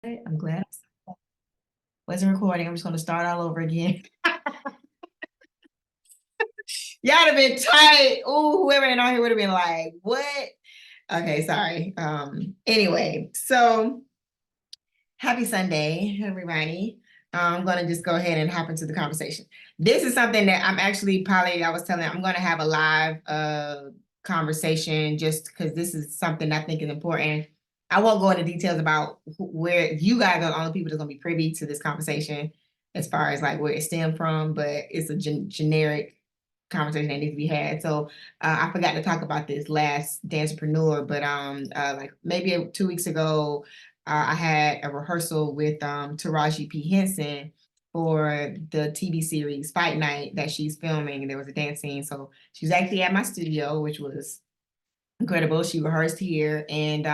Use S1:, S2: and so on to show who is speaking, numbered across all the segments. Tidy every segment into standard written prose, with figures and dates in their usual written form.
S1: I'm glad I wasn't recording. I'm just going to start all over again. Y'all have been tight. Ooh, whoever ain't on here would have been like, what? Okay, sorry. Anyway, so happy Sunday, everybody. I'm going to just go ahead and hop into the conversation. This is something that I'm actually probably, I was telling you, I'm going to have a live conversation just because this is something I think is important. I won't go into details about where you guys are the only people that's going to be privy to this conversation as far as like where it stemmed from, but it's a generic conversation that needs to be had. So I forgot to talk about this last Dancepreneur, but like maybe 2 weeks ago, I had a rehearsal with Taraji P. Henson for the TV series Fight Night that she's filming, and there was a dance scene. So she was actually at my studio, which was incredible. She rehearsed here, and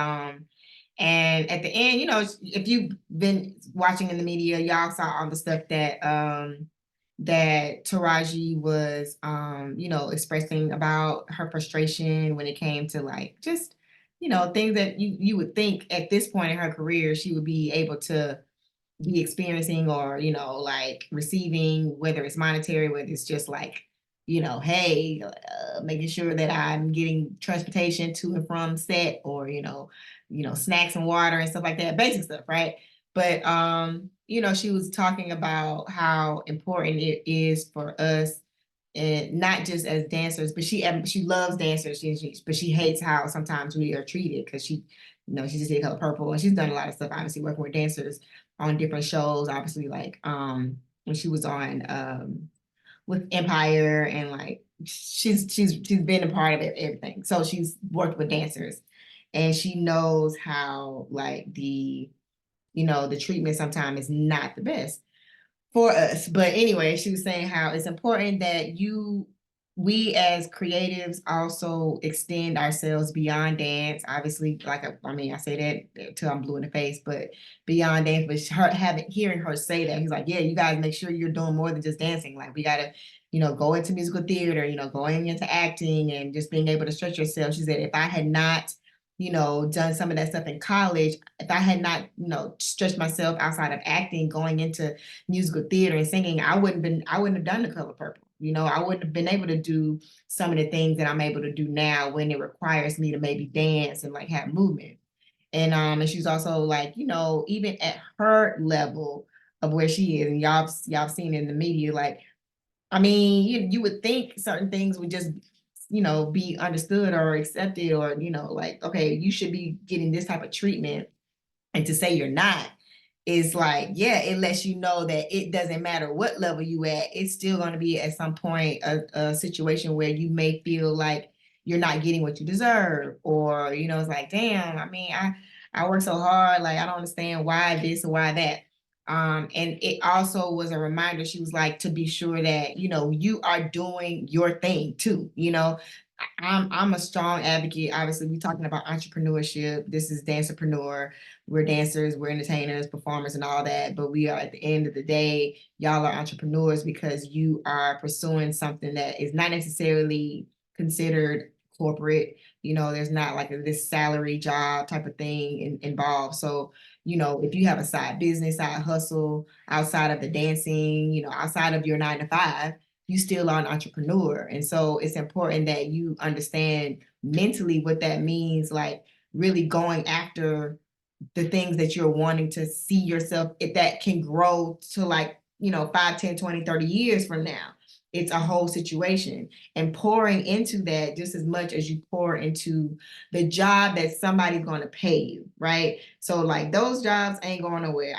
S1: at the end, you know, if you've been watching in the media, y'all saw all the stuff that Taraji was you know, expressing about her frustration when it came to like just, you know, things that you would think at this point in her career she would be able to be experiencing or, you know, like receiving, whether it's monetary, whether it's just like, you know, hey, making sure that I'm getting transportation to and from set, or, you know, snacks and water and stuff like that, basic stuff, right? But you know, she was talking about how important it is for us, and not just as dancers, but she loves dancers, but she hates how sometimes we are treated, because she, you know, she just did Color Purple, and she's done a lot of stuff, obviously working with dancers on different shows, obviously, like when she was on with Empire, and like she's been a part of everything. So she's worked with dancers, and she knows how like you know, the treatment sometimes is not the best for us. But anyway, she was saying how it's important that we as creatives also extend ourselves beyond dance. Obviously, like I mean, I say that till I'm blue in the face, but beyond dance. But hearing her say that, he's like, yeah, you guys make sure you're doing more than just dancing. Like we gotta, you know, go into musical theater, you know, going into acting and just being able to stretch yourself. She said, if I had not, you know, done some of that stuff in college, if I had not, you know, stretched myself outside of acting, going into musical theater and singing, I wouldn't have done The Color Purple. You know, I wouldn't have been able to do some of the things that I'm able to do now, when it requires me to maybe dance and like have movement. And she's also like, you know, even at her level of where she is, and y'all seen in the media, like, I mean, you would think certain things would just, you know, be understood or accepted, or, you know, like, okay, you should be getting this type of treatment, and to say you're not is like, yeah, it lets you know that it doesn't matter what level you at, it's still going to be at some point a situation where you may feel like you're not getting what you deserve, or, you know, it's like, damn, I mean, I work so hard, like I don't understand why this or why that. And it also was a reminder, she was like, to be sure that, you know, you are doing your thing too, you know. I'm a strong advocate. Obviously, we're talking about entrepreneurship. This is Dancepreneur. We're dancers, we're entertainers, performers, and all that. But we are, at the end of the day, y'all are entrepreneurs because you are pursuing something that is not necessarily considered corporate. You know, there's not like this salary job type of thing involved. So, you know, if you have a side business, side hustle outside of the dancing, you know, outside of your 9 to 5, you still are an entrepreneur. And so it's important that you understand mentally what that means, like really going after the things that you're wanting to see yourself, if that can grow to like, you know, 5, 10, 20, 30 years from now. It's a whole situation, and pouring into that just as much as you pour into the job that somebody's going to pay you, right? So like those jobs ain't going nowhere.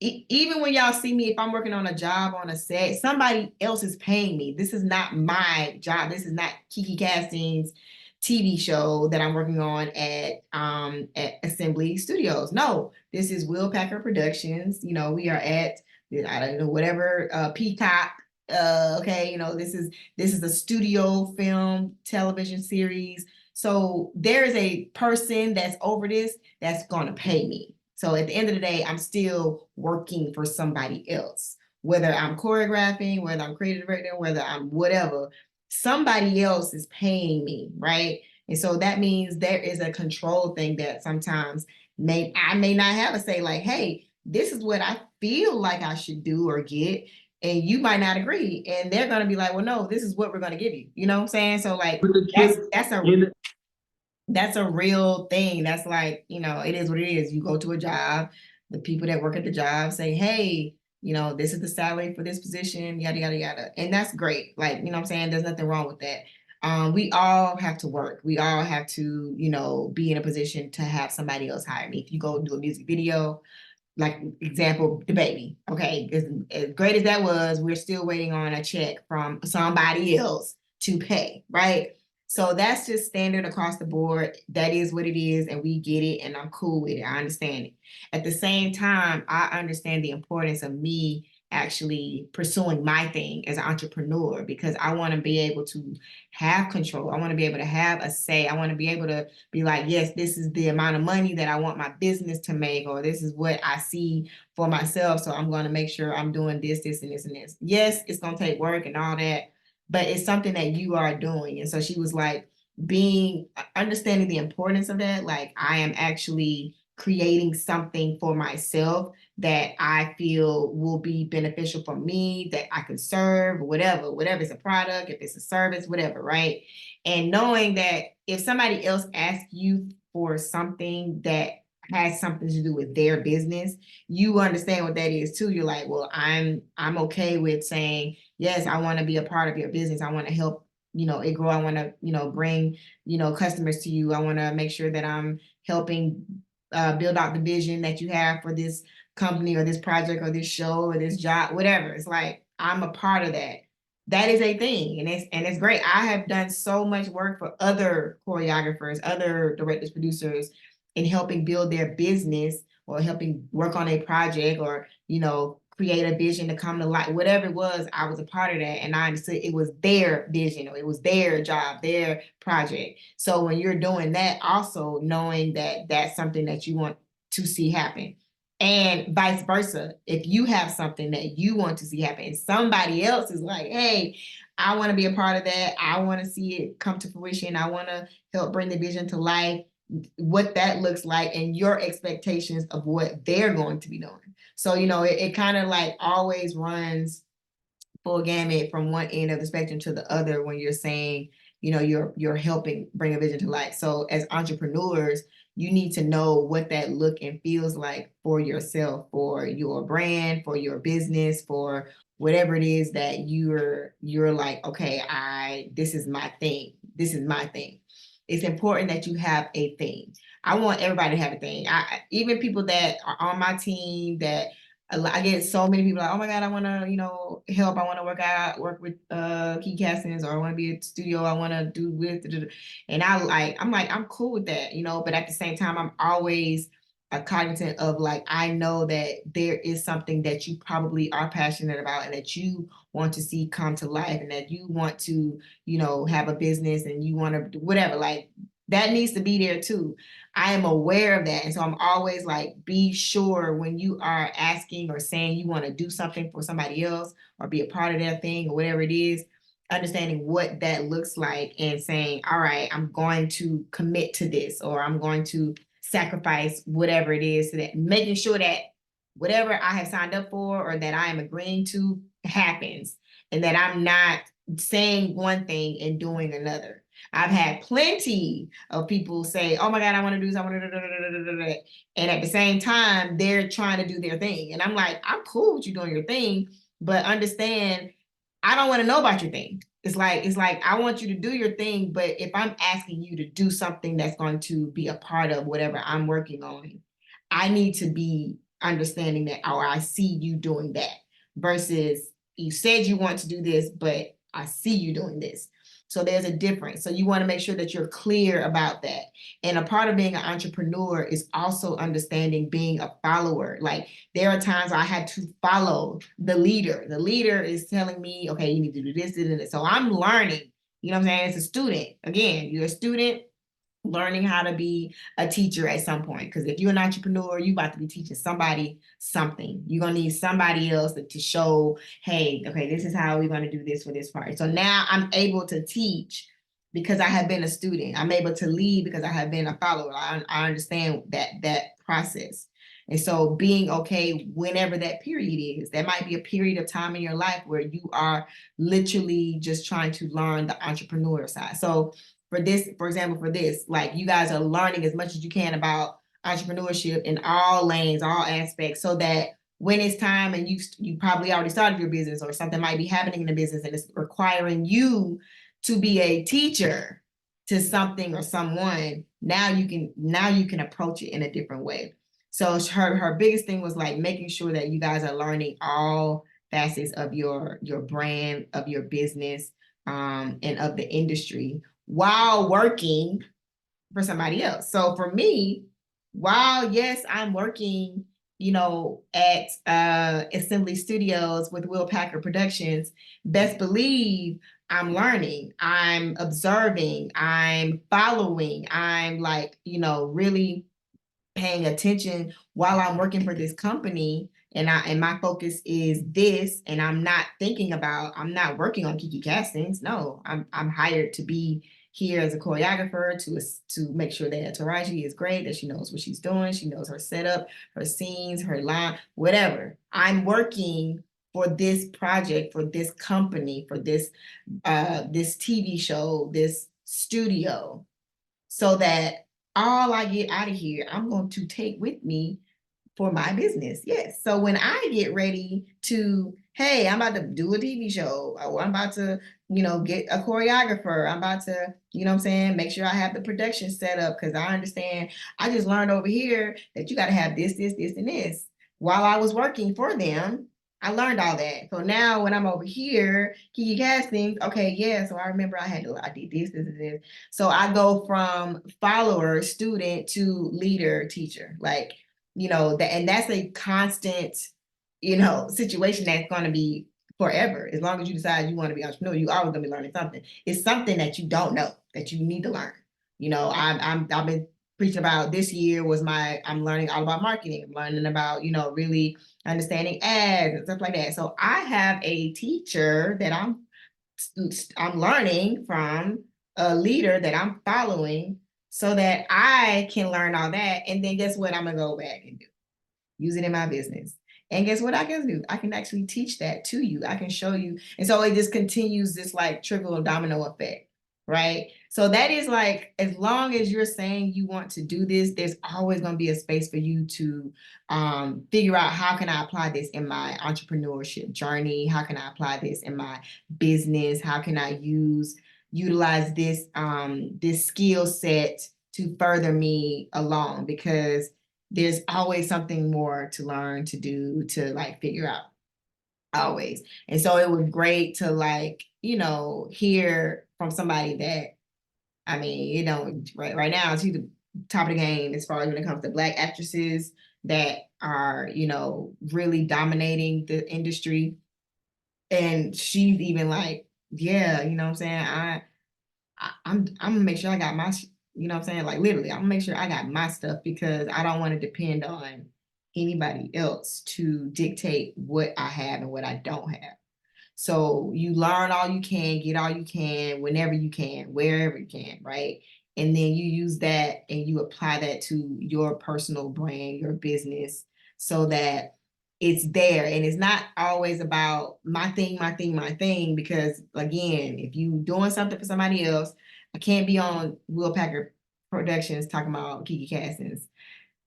S1: Even when y'all see me, if I'm working on a job on a set, somebody else is paying me. This is not my job. This is not Kiki Casting's TV show that I'm working on at Assembly Studios. No, this is Will Packer Productions. You know, we are at, I don't know, whatever, Peacock. Okay, you know, this is a studio film television series. So there is a person that's over this that's gonna pay me. So at the end of the day, I'm still working for somebody else, whether I'm choreographing, whether I'm creative directing, whether I'm whatever, somebody else is paying me, right? And so that means there is a control thing that sometimes I may not have a say like, hey, this is what I feel like I should do or get. And you might not agree. And they're gonna be like, well, no, this is what we're gonna give you. You know what I'm saying? So like that's a real thing. That's like, it is what it is. You go to a job, the people that work at the job say, hey, this is the salary for this position, yada, yada, yada. And that's great. Like, you know what I'm saying? There's nothing wrong with that. We all have to work. We all have to, be in a position to have somebody else hire me. If you go do a music video, like example, the baby. Okay, as great as that was, we're still waiting on a check from somebody else to pay, right? So that's just standard across the board. That is what it is, and we get it, and I'm cool with it. I understand it. At the same time, I understand the importance of me actually pursuing my thing as an entrepreneur, because I want to be able to have control. I want to be able to have a say. I want to be able to be like, yes, this is the amount of money that I want my business to make, or this is what I see for myself. So I'm going to make sure I'm doing this, this, and this, and this. Yes, it's going to take work and all that, but it's something that you are doing. And so she was like, understanding the importance of that. Like, I am actually creating something for myself that I feel will be beneficial for me, that I can serve, whatever it's a product, if it's a service, whatever, right? And knowing that if somebody else asks you for something that has something to do with their business, you understand what that is too. You're like, well, I'm okay with saying, yes, I want to be a part of your business. I want to help, it grow. I want to, bring, customers to you. I want to make sure that I'm helping build out the vision that you have for this company or this project or this show or this job, whatever. It's like, I'm a part of that. That is a thing. And it's great. I have done so much work for other choreographers, other directors, producers, in helping build their business or helping work on a project, or, create a vision to come to life, whatever it was. I was a part of that, and I understood it was their vision, or it was their job, their project. So when you're doing that, also knowing that that's something that you want to see happen, and vice versa. If you have something that you want to see happen and somebody else is like, hey, I want to be a part of that, I want to see it come to fruition, I want to help bring the vision to life, what that looks like, and your expectations of what they're going to be doing. So, it kind of like always runs full gamut from one end of the spectrum to the other when you're saying, you're helping bring a vision to life. So as entrepreneurs, you need to know what that look and feels like for yourself, for your brand, for your business, for whatever it is that you're like, okay, this is my thing. This is my thing. It's important that you have a thing. I want everybody to have a thing. Even people that are on my team that I get so many people like, oh my God, I want to, help. I want to work with key castings, or I want to be at the studio. I want to do with, and I'm like, I'm cool with that, but at the same time, I'm always cognizant of like, I know that there is something that you probably are passionate about and that you want to see come to life, and that you want to, have a business, and you want to do whatever, like that needs to be there too. I am aware of that. And so I'm always like, be sure when you are asking or saying you want to do something for somebody else or be a part of their thing or whatever it is, understanding what that looks like and saying, all right, I'm going to commit to this, or I'm going to sacrifice whatever it is, so that making sure that whatever I have signed up for or that I am agreeing to happens, and that I'm not saying one thing and doing another. I've had plenty of people say, oh my God, I want to do this, I want to, and at the same time, they're trying to do their thing. And I'm like, I'm cool with you doing your thing, but understand, I don't want to know about your thing. It's like I want you to do your thing, but if I'm asking you to do something that's going to be a part of whatever I'm working on, I need to be understanding that, or I see you doing that, versus you said you want to do this, but I see you doing this. So there's a difference. So you want to make sure that you're clear about that. And a part of being an entrepreneur is also understanding being a follower. Like, there are times I had to follow the leader. The leader is telling me, okay, you need to do this, this, and this. So I'm learning, you know what I'm saying? As a student, again, you're a student learning how to be a teacher at some point. Because if you're an entrepreneur, you about to be teaching somebody something. You're going to need somebody else to show, hey, okay, this is how we're going to do this for this part. So now I'm able to teach because I have been a student. I'm able to lead because I have been a follower. I understand that process. And so being okay whenever that period is, that might be a period of time in your life where you are literally just trying to learn the entrepreneur side. So for this, for example, for this, like you guys are learning as much as you can about entrepreneurship in all lanes, all aspects, so that when it's time and you probably already started your business or something might be happening in the business and it's requiring you to be a teacher to something or someone, now you can approach it in a different way. So her biggest thing was like making sure that you guys are learning all facets of your brand, of your business, and of the industry while working for somebody else. So for me, while yes, I'm working, at Assembly Studios with Will Packer Productions, best believe I'm learning, I'm observing, I'm following, I'm like, really paying attention while I'm working for this company, and my focus is this, and I'm not working on Kiki Castings. No, I'm hired to be here as a choreographer to make sure that Taraji is great, that she knows what she's doing, she knows her setup, her scenes, her line, whatever. I'm working for this project, for this company, for this TV show, this studio, so that all I get out of here, I'm going to take with me for my business. Yes. So when I get ready to, hey, I'm about to do a TV show, or I'm about to, get a choreographer, I'm about to, what I'm saying, make sure I have the production set up, because I understand, I just learned over here that you got to have this, and this. While I was working for them, I learned all that. So now when I'm over here, Kiki Castings, okay, yeah, so I remember I did this, this. So I go from follower, student to leader, teacher. Like, and that's a constant, situation that's going to be forever. As long as you decide you want to be an entrepreneur, you always going to be learning something. It's something that you don't know that you need to learn. I've been preaching about this year was I'm learning all about marketing. I'm learning about, really understanding ads and stuff like that. So I have a teacher that I'm learning from, a leader that I'm following, so that I can learn all that. And then guess what? I'm going to go back and use it in my business. And guess what I can do? I can actually teach that to you. I can show you. And so it just continues this like trickle domino effect, right? So that is like, as long as you're saying you want to do this, there's always going to be a space for you to figure out, how can I apply this in my entrepreneurship journey? How can I apply this in my business? How can I utilize this this skill set to further me along? Because there's always something more to learn, to do, to like figure out, always. And so it was great to like, hear from somebody that, I mean, right now she's the top of the game as far as when it comes to Black actresses that are, really dominating the industry. And she's even like, yeah, what I'm saying, I'm gonna make sure I got my, what I'm saying, like literally, I'm gonna make sure I got my stuff, because I don't want to depend on anybody else to dictate what I have and what I don't have. So you learn all you can, get all you can, whenever you can, wherever you can, right? And then you use that and you apply that to your personal brand, your business, so that it's there. And it's not always about my thing, because again, if you doing something for somebody else, I can't be on Will Packer Productions talking about Kiki Castings.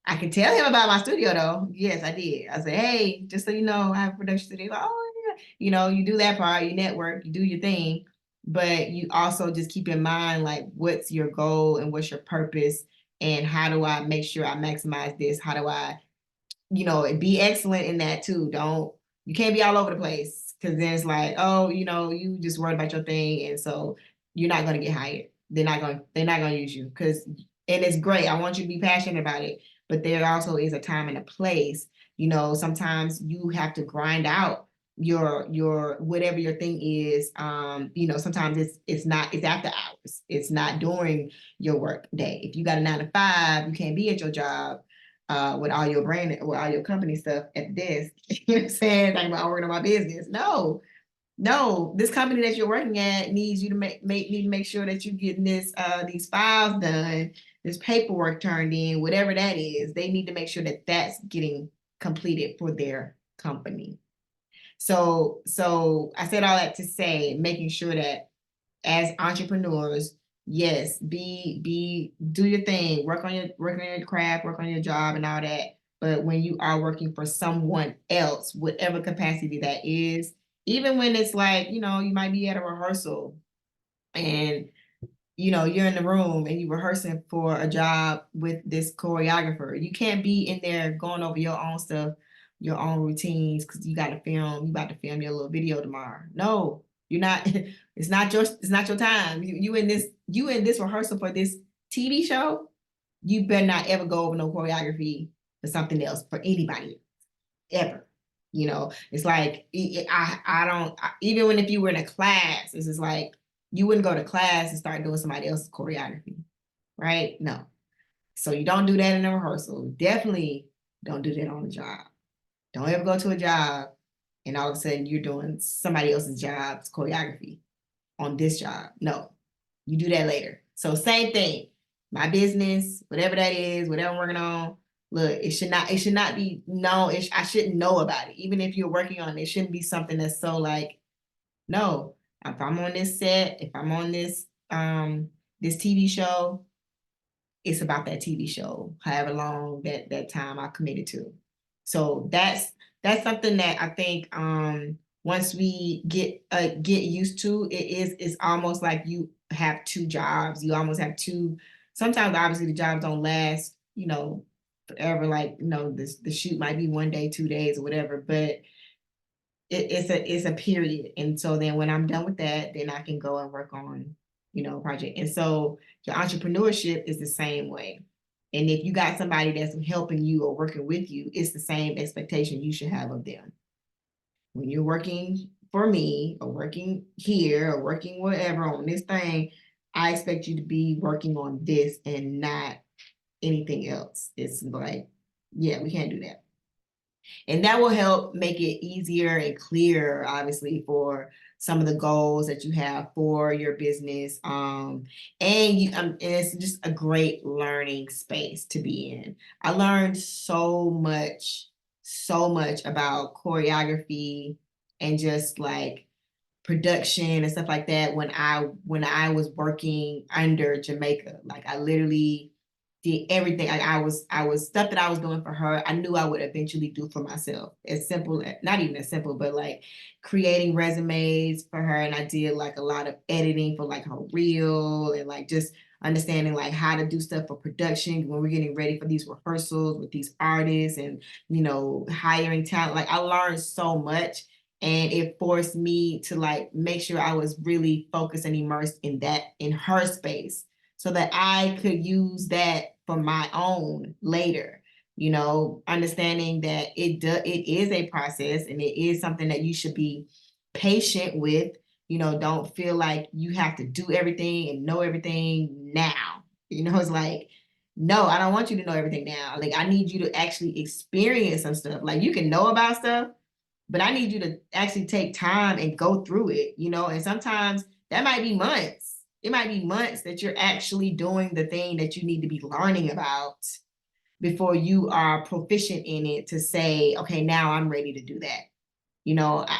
S1: I can tell him about my studio though. Yes, I did. I said, hey, just so you know, I have a production studio. Like, oh yeah. You do that part, you network, you do your thing, but you also just keep in mind, like, what's your goal and what's your purpose, and how do I make sure I maximize this? How do I, be excellent in that too? You can't be all over the place, because then it's like, oh, you just worried about your thing. And so you're not going to get hired. They're not going to use you, and it's great. I want you to be passionate about it. But there also is a time and a place. Sometimes you have to grind out your whatever your thing is. Sometimes it's after hours. It's not during your work day. If you got a 9 to 5, you can't be at your job with all your brand, with all your company stuff at the desk. You know what I'm saying? Like, I'm working on my business. No, this company that you're working at needs you to make sure that you're getting these files done, this paperwork turned in, whatever that is, they need to make sure that that's getting completed for their company. So I said all that to say, making sure that as entrepreneurs, yes, do your thing, work on your craft, work on your job and all that. But when you are working for someone else, whatever capacity that is, even when it's like, you might be at a rehearsal and you're in the room and you're rehearsing for a job with this choreographer. You can't be in there going over your own stuff, your own routines, because you about to film your little video tomorrow. No, you're not. It's not your time. You in this rehearsal for this TV show. You better not ever go over no choreography for something else for anybody ever. It's like I don't even when if you were in a class, it's just like you wouldn't go to class and start doing somebody else's choreography, right? No. So you don't do that in a rehearsal. Definitely don't do that on the job. Don't ever go to a job and all of a sudden you're doing somebody else's job's choreography on this job. No, you do that later. So same thing. My business, whatever that is, whatever I'm working on, look, it should not be known. I shouldn't know about it. Even if you're working on it, it shouldn't be something that's so like, no, if I'm on this set, if I'm on this TV show, it's about that TV show, however long that time I committed to. So that's something that I think once we get used to, it's almost like you have two jobs. You almost have two. Sometimes obviously the jobs don't last, forever. Like the shoot might be 1 day, 2 days, or whatever. But it's a period. And so then when I'm done with that, then I can go and work on project. And so your entrepreneurship is the same way. And if you got somebody that's helping you or working with you, it's the same expectation you should have of them. When you're working for me or working here or working wherever on this thing, I expect you to be working on this and not anything else. It's like, yeah, we can't do that. And that will help make it easier and clearer, obviously, for some of the goals that you have for your business. And it's just a great learning space to be in. I learned so much about choreography and just like production and stuff like that when I was working under Jamaica. Like I literally did everything. Like I was stuff that I was doing for her, I knew I would eventually do for myself. As simple, not even as simple, but like creating resumes for her. And I did like a lot of editing for like her reel and like just understanding like how to do stuff for production when we're getting ready for these rehearsals with these artists and hiring talent. Like I learned so much. And it forced me to like make sure I was really focused and immersed in her space so that I could use that for my own later, understanding that it is a process and it is something that you should be patient with. Don't feel like you have to do everything and know everything now. It's like, no, I don't want you to know everything now. Like I need you to actually experience some stuff. Like you can know about stuff, but I need you to actually take time and go through it, and sometimes that might be months. It might be months that you're actually doing the thing that you need to be learning about before you are proficient in it to say, okay, now I'm ready to do that.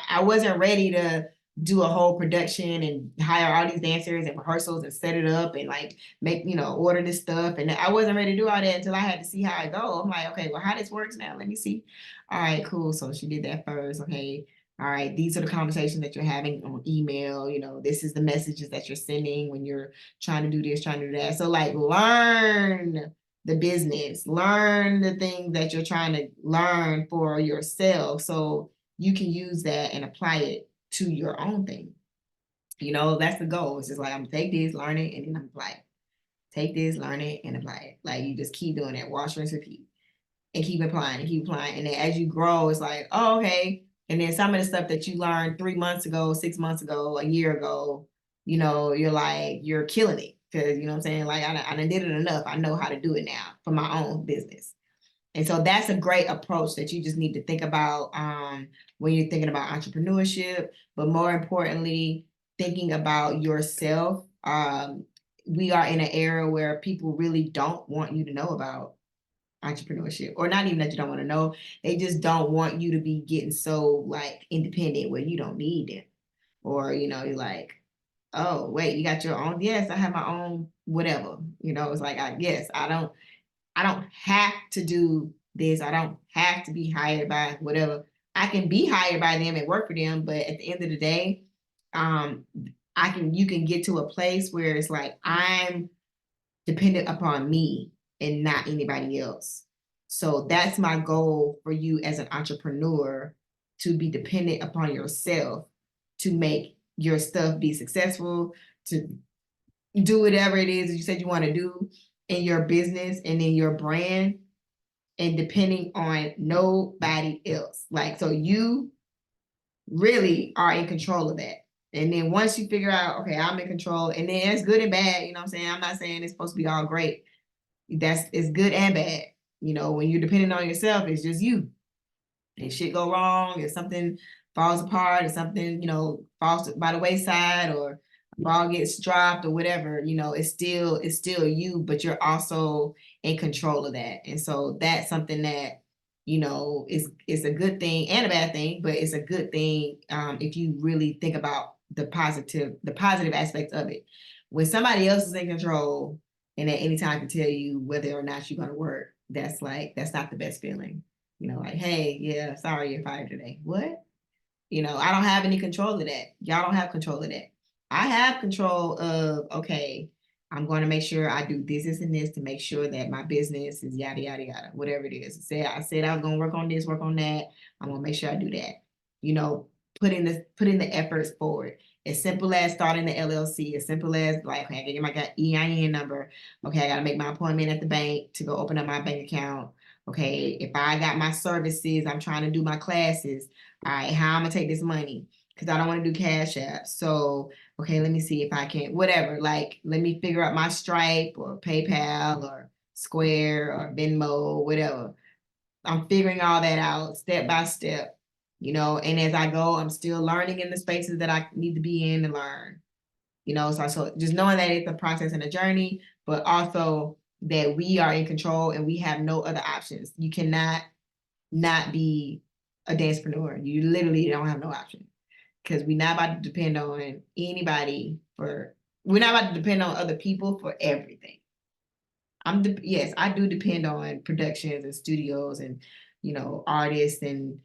S1: I wasn't ready to do a whole production and hire all these dancers and rehearsals and set it up and like make, order this stuff. And I wasn't ready to do all that until I had to see how it go. I'm like, okay, well, how this works now? Let me see. All right, cool. So she did that first. Okay. All right. These are the conversations that you're having on email. This is the messages that you're sending when you're trying to do this, trying to do that. So like learn the business, learn the things that you're trying to learn for yourself. So you can use that and apply it to your own thing. That's the goal. It's just like, I'm gonna take this, learn it, and then I'm apply it. Take this, learn it, and apply it. Like you just keep doing that, wash, rinse, repeat, and keep applying and keep applying. And then as you grow, it's like, oh, okay. And then some of the stuff that you learned 3 months ago, 6 months ago, a year ago, you're like, you're killing it. Cause you know what I'm saying? Like I done did it enough. I know how to do it now for my own business. And so that's a great approach that you just need to think about when you're thinking about entrepreneurship, but more importantly, thinking about yourself we are in an era where people really don't want you to know about entrepreneurship, or not even that you don't want to know. They just don't want you to be getting so like independent where you don't need it. Or, you're like, oh, wait, you got your own. Yes, I have my own whatever. It's like, I guess I don't have to do this. I don't have to be hired by whatever. I can be hired by them and work for them, but at the end of the day, um, you can get to a place where it's like I'm dependent upon me and not anybody else. So that's my goal for you as an entrepreneur, to be dependent upon yourself to make your stuff be successful, to do whatever it is that you said you want to do in your business and in your brand, and depending on nobody else. Like, so you really are in control of that. And then once you figure out, okay, I'm in control, and then it's good and bad, you know what I'm saying? I'm not saying it's supposed to be all great. It's good and bad. When you're depending on yourself, it's just you. If shit go wrong, if something falls apart, if something, falls by the wayside, or a ball gets dropped or whatever, it's still you, but you're also in control of that. And so that's something that, is a good thing and a bad thing, but it's a good thing if you really think about the positive aspects of it. When somebody else is in control and at any time can tell you whether or not you're going to work, that's not the best feeling. Like, hey, yeah, sorry, you're fired today. What? I don't have any control of that. Y'all don't have control of that. I have control of, okay, I'm going to make sure I do this and this to make sure that my business is yada, yada, yada, whatever it is. I said I was going to work on this, work on that. I'm going to make sure I do that. Putting the efforts forward. As simple as starting the LLC, as simple as like, okay, I get my EIN number. Okay, I got to make my appointment at the bank to go open up my bank account. Okay, if I got my services, I'm trying to do my classes. All right, how I'm gonna take this money? Because I don't want to do Cash App. So, okay, let me see if I can, whatever. Like, let me figure out my Stripe or PayPal or Square or Venmo, whatever. I'm figuring all that out step by step, and as I go, I'm still learning in the spaces that I need to be in to learn. So just knowing that it's a process and a journey, but also that we are in control and we have no other options. You cannot not be a dancepreneur. You literally don't have no option, because we're not about to depend on anybody we're not about to depend on other people for everything. Yes, I do depend on productions and studios and, artists, and,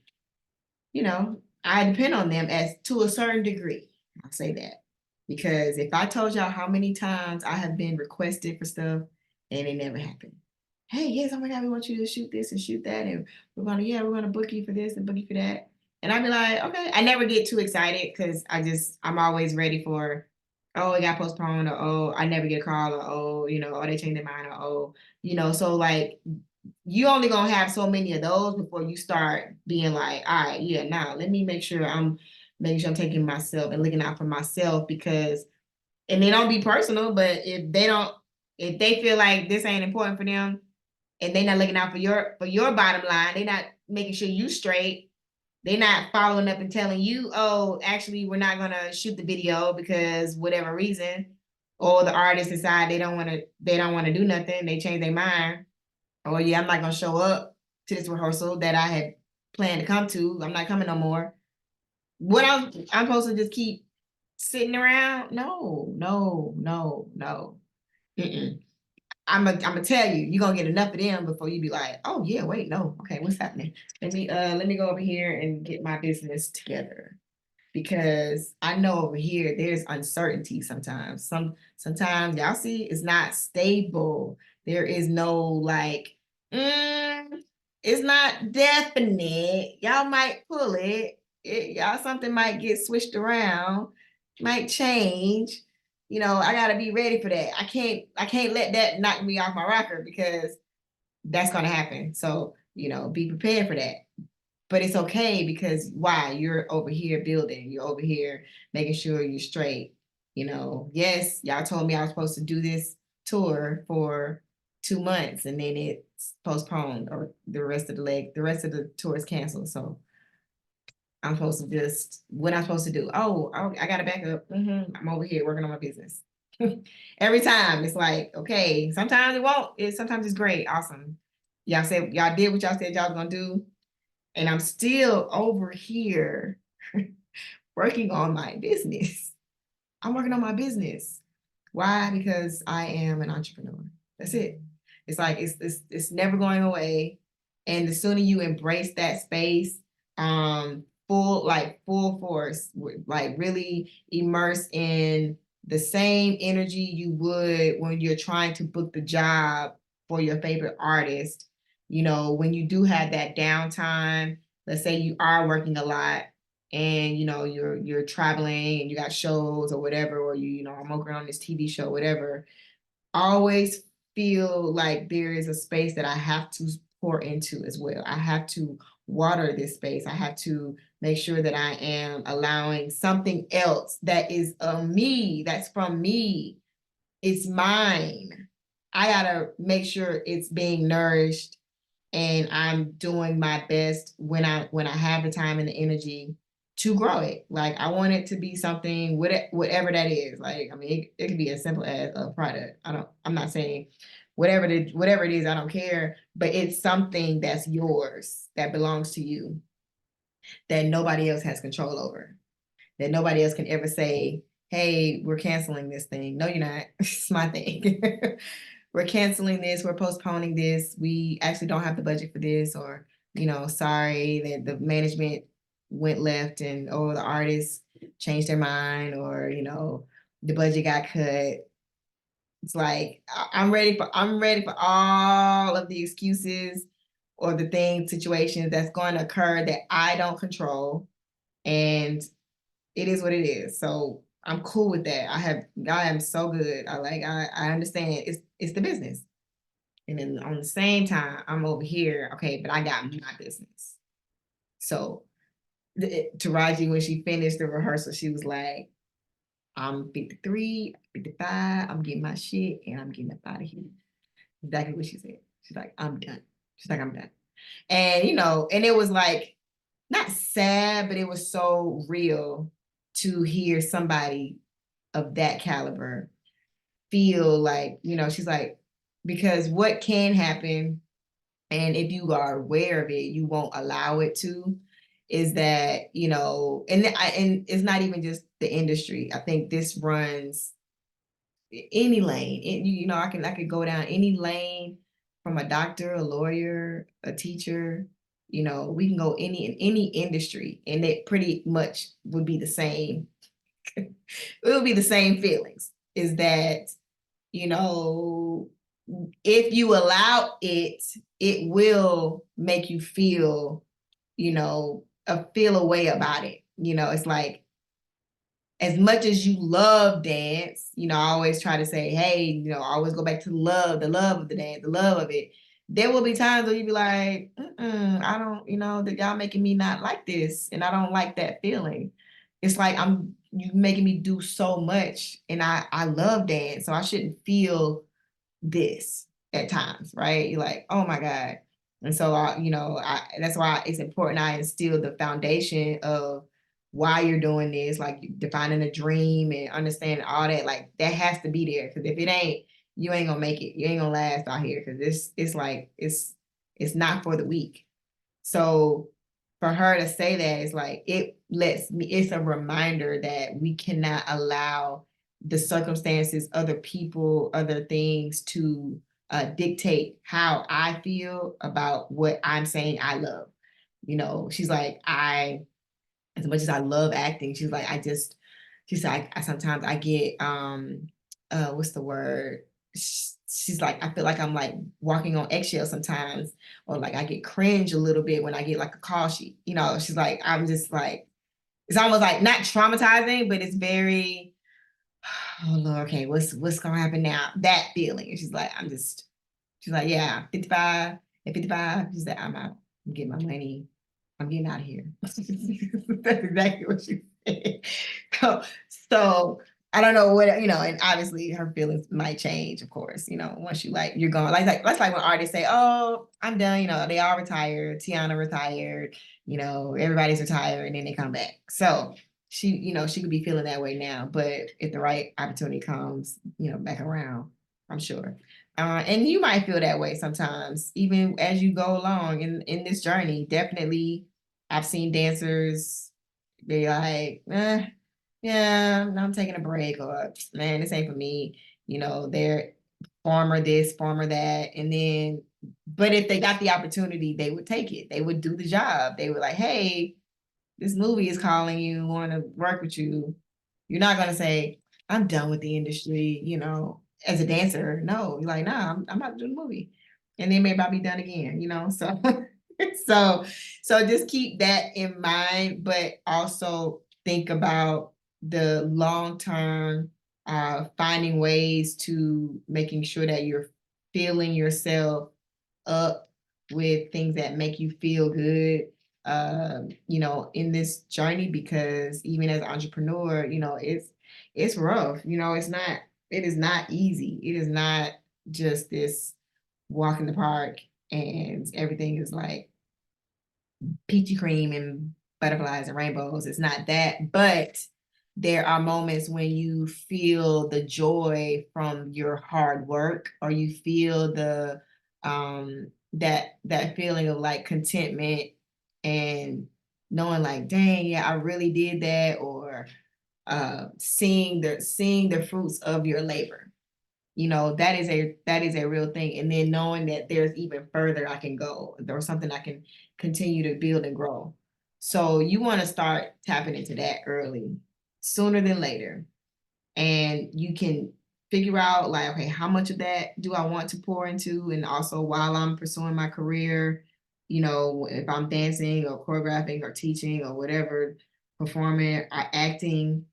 S1: I depend on them as to a certain degree. I'll say that. Because if I told y'all how many times I have been requested for stuff and it never happened. Hey, yes, oh my God, we want you to shoot this and shoot that. And we're gonna book you for this and book you for that. And I'd be like, okay. I never get too excited because I'm always ready for, oh, it got postponed, or oh, I never get a call, or oh, oh, they changed their mind, or oh, so like you only gonna have so many of those before you start being like, all right, yeah, now let me make sure I'm making sure I'm taking myself and looking out for myself. Because, and they don't be personal, but if they feel like this ain't important for them and they're not looking out for your bottom line, they're not making sure you straight, they're not following up and telling you, oh, actually, we're not gonna shoot the video because whatever reason, or the artist decide they don't want to do nothing, they change their mind. Oh yeah, I'm not gonna show up to this rehearsal that I had planned to come to. I'm not coming no more. What I'm supposed to just keep sitting around? No, no, no, no. Mm-mm. I'm gonna tell you, you're gonna get enough of them before you be like, oh yeah, wait, no, okay, what's happening? Let me go over here and get my business together. Because I know over here there's uncertainty sometimes. Sometimes y'all see it's not stable. There is no like, it's not definite. Y'all might pull y'all something might get switched around, might change. I gotta be ready for that. I can't let that knock me off my rocker, because that's gonna happen. So, be prepared for that. But it's okay, because why? You're over here building, you're over here making sure you're straight. Yes, y'all told me I was supposed to do this tour for 2 months, and then it's postponed, or the rest of the tour is canceled. So I'm supposed to what I'm supposed to do. Oh, I got to back up. I'm over here working on my business. Every time it's like, okay, sometimes it won't. Sometimes it's great. Awesome. Y'all said y'all did what y'all said y'all was gonna do. And I'm still over here working on my business. I'm working on my business. Why? Because I am an entrepreneur. That's it. It's like it's never going away. And the sooner you embrace that space, full force, like really immerse in the same energy you would when you're trying to book the job for your favorite artist. You know, when you do have that downtime, let's say you are working a lot and you know you're traveling and you got shows or whatever, or you know I'm working on this TV show, whatever. Always feel like there is a space that I have to pour into as well. I have to water this space. I have to make sure that I am allowing something else that is me, that's from me. It's mine. I gotta make sure it's being nourished and I'm doing my best when I have the time and the energy to grow it. Like I want it to be something, whatever that is. Like I mean, it could be as simple as a product. I'm not saying whatever it is, I don't care. But it's something that's yours, that belongs to you, that nobody else has control over, that nobody else can ever say, "Hey, we're canceling this thing." No, you're not. It's my thing. We're canceling this, we're postponing this, we actually don't have the budget for this, or, you know, sorry that the management went left and, oh, the artists changed their mind, or, you know, the budget got cut. It's like, I'm ready for all of the excuses or the things, situations that's going to occur that I don't control. And it is what it is. So I'm cool with that. I am so good. I understand it's the business. And then on the same time, I'm over here, okay, but I got my business. So Taraji, when she finished the rehearsal, she was like, I'm 53, 55, I'm getting my shit and I'm getting up out of here. Exactly what she said. She's like, I'm done. She's like, I'm done. And, you know, and it was like, not sad, but it was so real to hear somebody of that caliber feel like, you know, she's like, because what can happen, and if you are aware of it, you won't allow it to, is that, you know, and it's not even just the industry. I think this runs any lane. You know, I could go down any lane, from a doctor, a lawyer, a teacher, you know, we can go in any industry and it pretty much would be the same. It would be the same feelings, is that, you know, if you allow it, it will make you feel, you know, feel a way about it. You know, it's like, as much as you love dance, you know, I always try to say, hey, you know, I always go back to the love of the dance, the love of it. There will be times where you be like, I don't, you know, that y'all making me not like this, and I don't like that feeling. It's like you making me do so much, and I love dance, so I shouldn't feel this at times, right? You're like, oh my God. And so, you know, that's why it's important I instill the foundation of why you're doing this, like defining a dream and understanding all that. Like that has to be there, because if it ain't, you ain't gonna make it. You ain't gonna last out here, because it's like it's not for the weak. So for her to say that, it's like it's a reminder that we cannot allow the circumstances, other people, other things to dictate how I feel about what I'm saying I love. You know, she's like, as much as I love acting, she's like, I sometimes I get, what's the word? She's like, I feel like I'm like walking on eggshells sometimes, or like I get cringe a little bit when I get like a call sheet. You know, she's like, I'm just like, it's almost like not traumatizing, but it's very, oh Lord, okay, what's gonna happen now? That feeling. And she's like, yeah, 55, at 55, she's like, I'm out. I'm getting my money. I'm getting out of here. That's exactly what she said. So I don't know what, you know, and obviously her feelings might change, of course, you know, once you're gone. That's like when artists say, oh, I'm done, you know, they all retired, Tiana retired, you know, everybody's retired, and then they come back. So she could be feeling that way now, but if the right opportunity comes, back around, I'm sure. And you might feel that way sometimes, even as you go along in this journey. Definitely, I've seen dancers be like, yeah, I'm taking a break, or man, this ain't for me. They're farmer this, farmer that, and then, but if they got the opportunity, they would take it. They would do the job. They were like, hey, this movie is calling you, want to work with you. You're not going to say, I'm done with the industry, as a dancer. No, you're like, nah, I'm about to do the movie. And then maybe I'll be done again, So, so, so just keep that in mind, but also think about the long term, finding ways to making sure that you're filling yourself up with things that make you feel good, in this journey, because even as an entrepreneur, it's rough. It is not easy. It is not just this walk in the park and everything is like peachy cream and butterflies and rainbows. It's not that, but there are moments when you feel the joy from your hard work, or you feel the that feeling of like contentment and knowing like, dang, yeah, I really did that, or seeing the fruits of your labor. That is a real thing. And then knowing that there's even further I can go, there's something I can continue to build and grow. So you want to start tapping into that early, sooner than later. And you can figure out like, okay, how much of that do I want to pour into? And also while I'm pursuing my career, if I'm dancing or choreographing or teaching or whatever, performing or acting,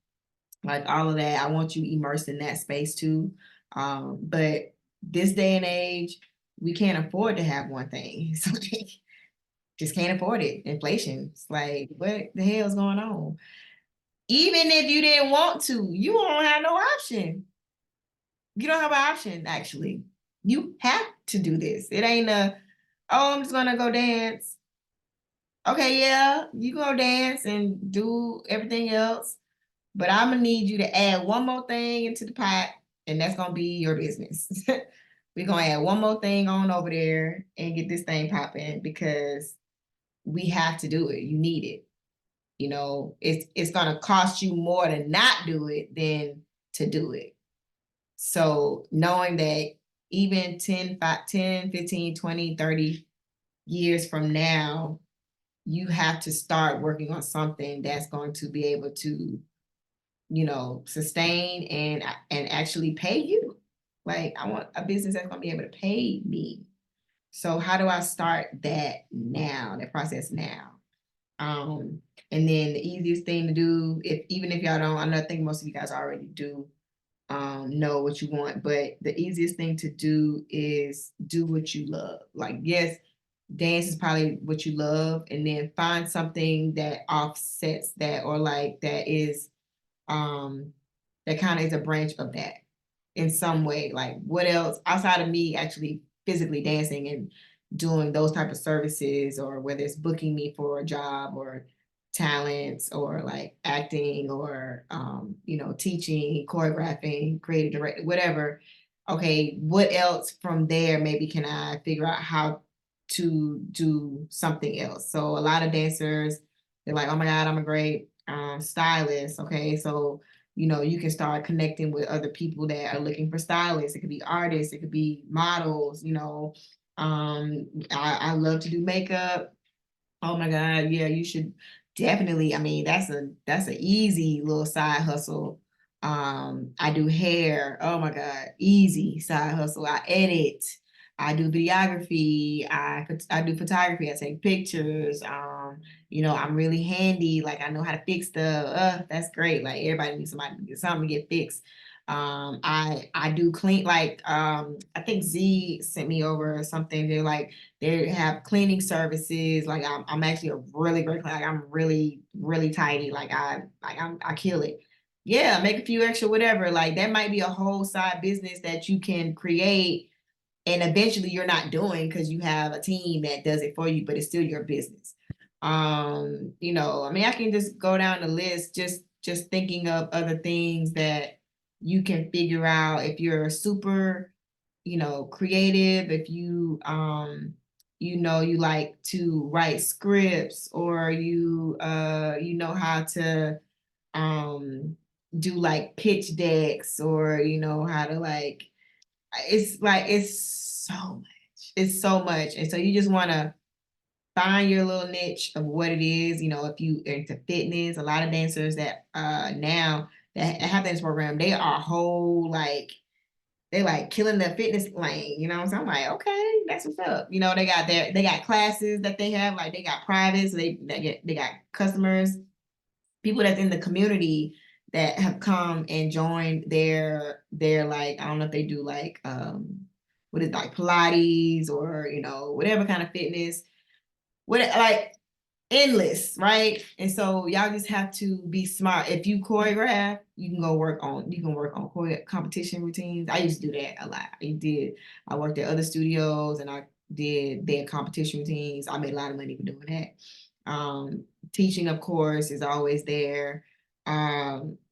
S1: like all of that, I want you immersed in that space too. But this day and age, we can't afford to have one thing. So just can't afford it. Inflation. It's like, what the hell is going on? Even if you didn't want to, you don't have no option. You don't have an option, actually. You have to do this. It ain't I'm just gonna go dance. Okay, yeah, you go dance and do everything else. But I'm gonna need you to add one more thing into the pot, and that's gonna be your business. We're gonna add one more thing on over there and get this thing popping, because we have to do it. You need it. It's gonna cost you more to not do it than to do it. So knowing that even 10, 5, 10, 15, 20, 30 years from now, you have to start working on something that's going to be able to sustain and actually pay you. Like, I want a business that's gonna be able to pay me. So how do I start that now, that process now? And then the easiest thing to do, even if y'all don't, I think most of you guys already do know what you want, but the easiest thing to do is do what you love. Like, yes, dance is probably what you love, and then find something that offsets that, or like that is that kind of is a branch of that in some way. Like, what else outside of me actually physically dancing and doing those type of services, or whether it's booking me for a job, or talents, or like acting, or teaching, choreographing, creative direct, whatever. Okay, what else from there maybe can I figure out how to do something else? So a lot of dancers, they're like, oh my God, I'm a great stylist. Okay, so you can start connecting with other people that are looking for stylists. It could be artists, it could be models. I love to do makeup. Oh my God, yeah, you should definitely. I mean, that's an easy little side hustle. I do hair. Oh my God, easy side hustle. I edit. I do videography. I do photography. I take pictures. I'm really handy. Like, I know how to fix stuff. That's great. Like, everybody needs something to get fixed. I do clean, like I think Z sent me over something. They're like, they have cleaning services. Like, I'm actually a really great cleaner. Like, I'm really, really tidy. I kill it. Yeah, make a few extra whatever. Like, that might be a whole side business that you can create, and eventually you're not doing because you have a team that does it for you, but it's still your business. I mean, I can just go down the list. Just just thinking of other things that you can figure out if you're super, creative, if you, you like to write scripts, or you know how to do like pitch decks, or you know how to it's so much. It's so much. And so you just want to find your little niche of what it is. If you are into fitness, a lot of dancers that now that have dance program, they are whole they like killing the fitness lane, So I'm like, okay, that's what's up. They got classes that they have, like they got privates, they got customers, people that's in the community that have come and joined their like, I don't know if they do like what is like Pilates, or whatever kind of fitness, what like endless, right? And so y'all just have to be smart. If you choreograph, you can work on competition routines. I used to do that a lot. I worked at other studios and I did their competition routines. I made a lot of money for doing that. Teaching, of course, is always there.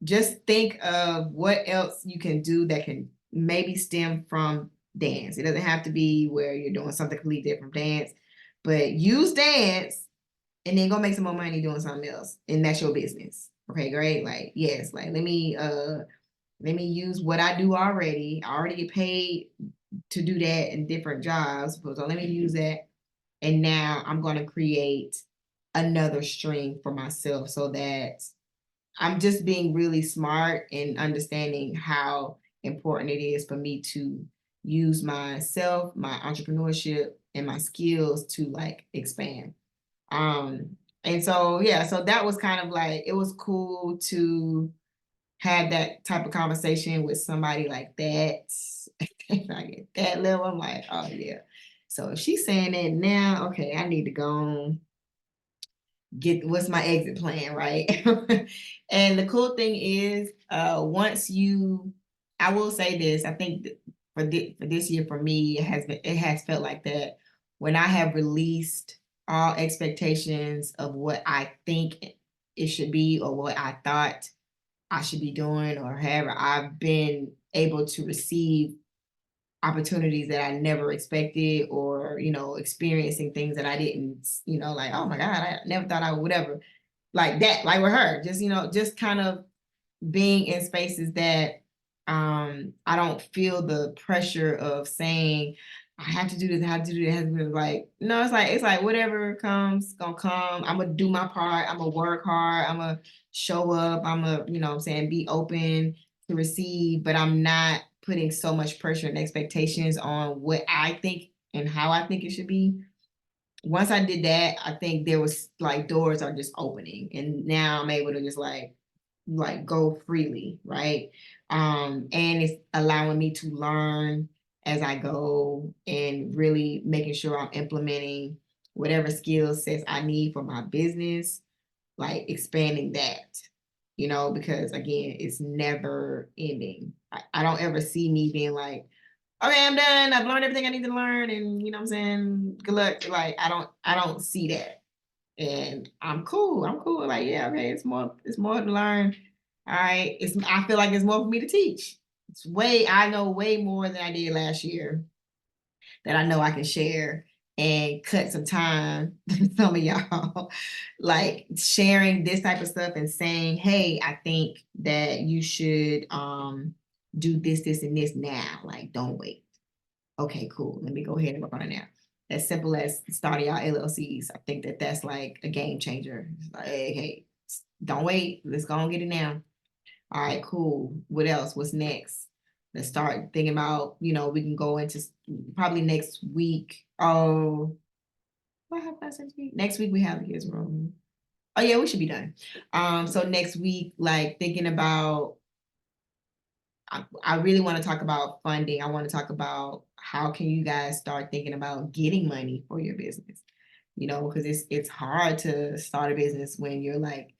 S1: Just think of what else you can do that can maybe stem from dance. It doesn't have to be where you're doing something completely different from dance, but use dance and then go make some more money doing something else, and that's your business. Okay, great. Like, yes, like let me use what I do already. I already get paid to do that in different jobs, so let me use that, and now I'm going to create another stream for myself, so that I'm just being really smart and understanding how important it is for me to use myself, my entrepreneurship, and my skills to like expand. And so, yeah, so that was kind of like, it was cool to have that type of conversation with somebody like that. Like at that level, I'm like, oh yeah. So if she's saying that now, okay, I need to go on, get what's my exit plan, right? And the cool thing is, I will say this, I think for this year for me, it has felt like that when I have released all expectations of what I think it should be, or what I thought I should be doing, or however, I've been able to receive opportunities that I never expected, or, experiencing things that I didn't, like, oh my God, I never thought I would ever, like that, like with her, just, just kind of being in spaces that I don't feel the pressure of saying, I have to do this, I have to do that. Like, no, it's like whatever comes, gonna come. I'm gonna do my part, I'm gonna work hard, I'm gonna show up, I'm gonna, what I'm saying, be open to receive, but I'm not putting so much pressure and expectations on what I think and how I think it should be. Once I did that, I think there was like doors are just opening, and now I'm able to just like go freely, right? And it's allowing me to learn as I go, and really making sure I'm implementing whatever skill sets I need for my business, like expanding that, because again, it's never ending. I don't ever see me being like, okay, I'm done. I've learned everything I need to learn, and what I'm saying, good luck. Like, I don't see that. And I'm cool. I'm cool. Like, yeah, okay, it's more to learn. All right. I feel like it's more for me to teach. I know way more than I did last year, that I know I can share and cut some time for some of y'all, like sharing this type of stuff and saying, hey, I think that you should do this, and this now. Like, don't wait. Okay, cool. Let me go ahead and work on it now. As simple as starting our LLCs. I think that that's like a game changer. It's like, hey, don't wait. Let's go and get it now. All right, cool. What else? What's next? Let's start thinking about, we can go into probably next week. Oh, what happened next week? Next week we have the kids' room. Oh yeah, we should be done. So next week, like thinking about, I really want to talk about funding. I want to talk about how can you guys start thinking about getting money for your business, because it's hard to start a business when you're like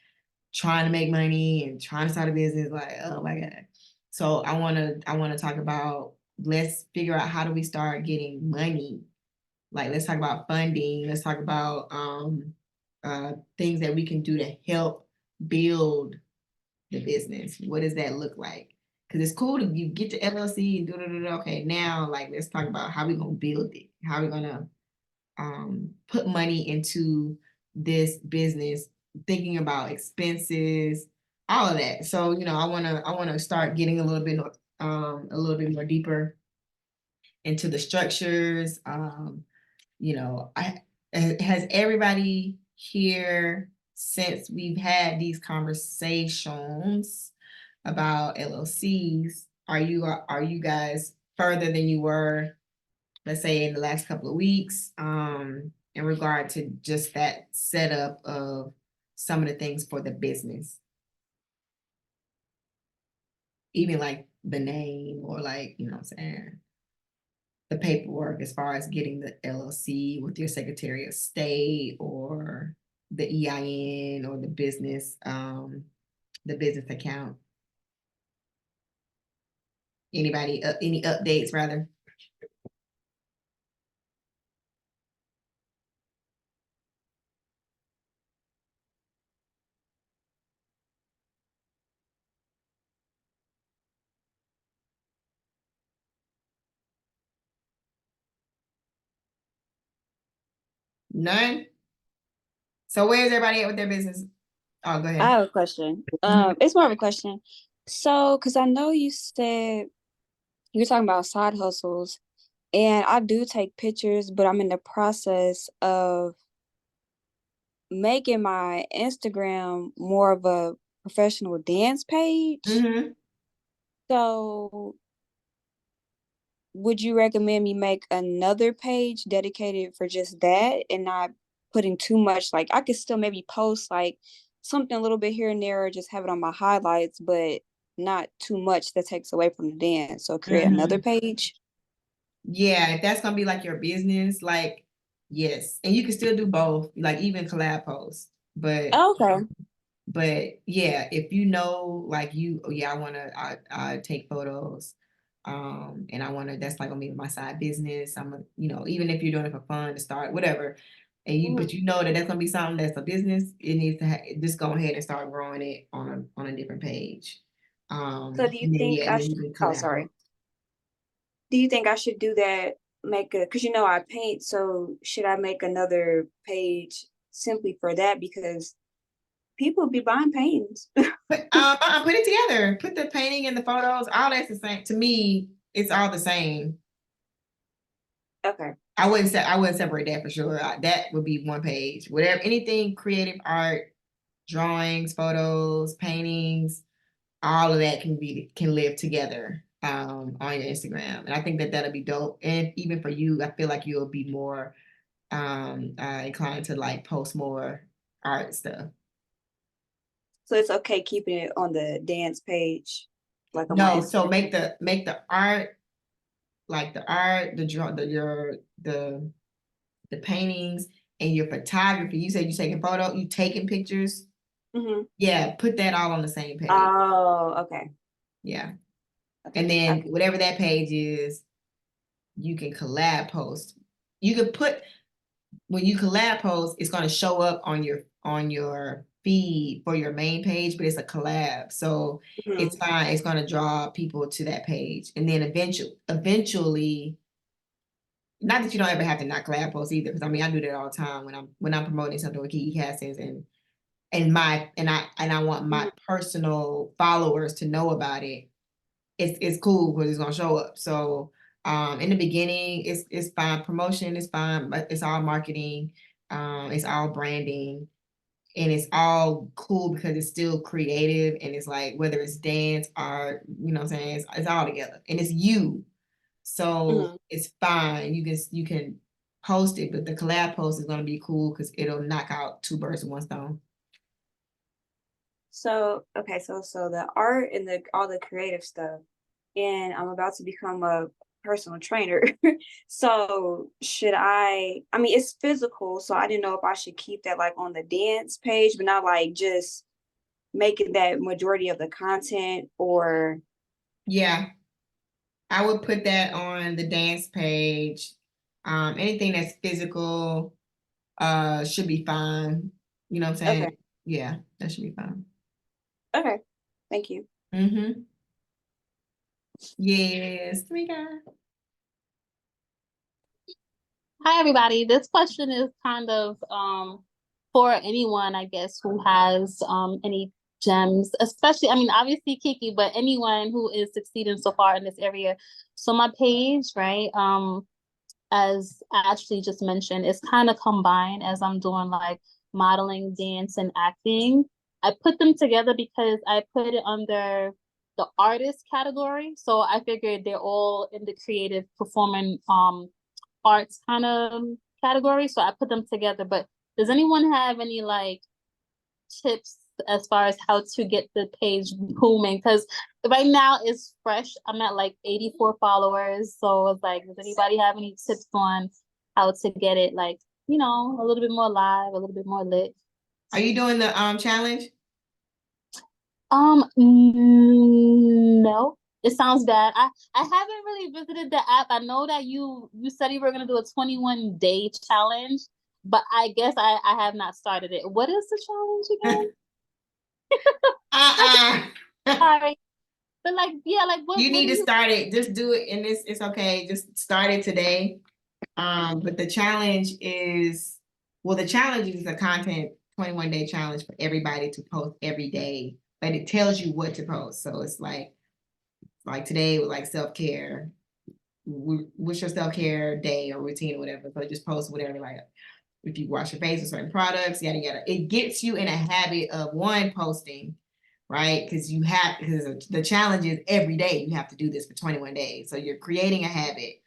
S1: trying to make money and trying to start a business, like, oh my God. So I want to talk about, let's figure out how do we start getting money. Like, let's talk about funding. Let's talk about things that we can do to help build the business? What does that look like? Because it's cool to you get your LLC and do. Okay, now like let's talk about how we gonna build it. How we gonna put money into this business, thinking about expenses, all of that. So, I wanna start getting a little bit more deeper into the structures. Has everybody here, since we've had these conversations about LLCs, are you guys further than you were, let's say, in the last couple of weeks, in regard to just that setup of some of the things for the business? Even like the name, or like, what I'm saying, the paperwork as far as getting the LLC with your Secretary of State, or the EIN, or the business account. Anybody, any updates rather? None? So where's everybody at with their business? Oh, go
S2: I
S1: ahead.
S2: have a question. It's more of a question. So, because I know you said you're talking about side hustles, and I do take pictures, but I'm in the process of making my Instagram more of a professional dance page.
S1: Mm-hmm.
S2: So, would you recommend me make another page dedicated for just that and not putting too much? Like, I could still maybe post like something a little bit here and there, or just have it on my highlights, but not too much that takes away from the dance. So create another
S1: Mm-hmm.
S2: page.
S1: Yeah, if that's gonna be like your business, like, yes, and you can still do both, like even collab posts. But
S2: Okay.
S1: yeah, if you know, like, oh yeah, I take photos, and I wanna that's like gonna be my side business. Even if you're doing it for fun to start, whatever, but
S2: Mhm.
S1: you know that that's gonna be something that's a business. It needs to just go ahead and start growing it on a different page.
S2: So do you
S1: And then
S2: think
S1: yeah, and
S2: I
S1: then
S2: should,
S1: you can
S2: oh,
S1: collab
S2: sorry.
S1: post.
S2: Do you think I should do that? Because I paint, so should I make another page simply for that? Because people be buying paintings.
S1: Put it together. Put the painting and the photos. All that's the same. To me, it's all the same.
S2: Okay.
S1: I wouldn't separate that for sure. That would be one page. Whatever, anything creative art, drawings, photos, paintings, all of that can live together on your Instagram. And I think that that'll be dope. And even for you, I feel like you'll be more inclined to like post more art stuff.
S2: So it's okay keeping it on the dance page, like on my
S1: No, so
S2: Instagram.
S1: make the art, like the art, the draw, the paintings, and your photography. You said you taking pictures.
S2: Hmm.
S1: Yeah, put that all on the same page.
S2: Oh, okay.
S1: Yeah.
S2: Okay.
S1: And then
S2: Okay.
S1: whatever that page is, you can collab post. You can put When you collab post, it's gonna show up on your feed for your main page, but it's a collab. So it's
S2: Mhm.
S1: fine. It's gonna draw people to that page. And then eventually, not that you don't ever have to not collab post either, because I mean I do that all the time when I'm promoting something with Kiki Castings, and I want my
S2: Mhm.
S1: personal followers to know about it. It's cool because it's gonna show up. So in the beginning, it's fine. Promotion is fine, but it's all marketing, it's all branding, and it's all cool because it's still creative, and it's like whether it's dance, art, what I'm saying, it's all together, and it's you. So
S2: Mhm.
S1: it's fine. You can post it, but the collab post is gonna be cool because it'll knock out two birds with one stone.
S2: So okay, so the art and the all the creative stuff, and I'm about to become a personal trainer. So should I mean it's physical, so I didn't know if I should keep that like on the dance page, but not like just making that majority of the content, or
S1: Yeah, I would put that on the dance page. Anything that's physical should be fine. You know what I'm saying?
S2: okay.
S1: Yeah, that should be fine.
S2: Okay. Thank you.
S1: Mm-hmm. Yes, Tamika.
S3: Hi, everybody. This question is kind of for anyone, I guess, who has any gems, especially, I mean, obviously Kiki, but anyone who is succeeding so far in this area. So my page, right, as Ashley just mentioned, is kind of combined as I'm doing like modeling, dance, and acting. I put them together because I put it under the artist category. So I figured they're all in the creative performing arts kind of category. So I put them together. But does anyone have any like tips as far as how to get the page booming? Because right now it's fresh. I'm at like 84 followers. So it's like, does anybody have any tips on how to get it like, you know, a little bit more live, a little bit more lit?
S1: Are you doing the challenge?
S3: No. It sounds bad. I haven't really visited the app. I know that you said you were gonna do a 21-day challenge, but I guess I have not started it. What is the challenge again? Sorry. But like, yeah, like
S1: You
S3: what
S1: need
S3: do
S1: to
S3: you
S1: start it. Just do it, and it's okay. Just start it today. But the challenge is, well, the challenge is a content 21-day challenge for everybody to post every day, but it tells you what to post. So it's like today was like self-care. What's your self-care day or routine or whatever? So just post whatever, like if you wash your face with certain products, yada yada. It gets you in a habit of one, posting, right? Because the challenge is every day you have to do this for 21 days. So you're creating a habit.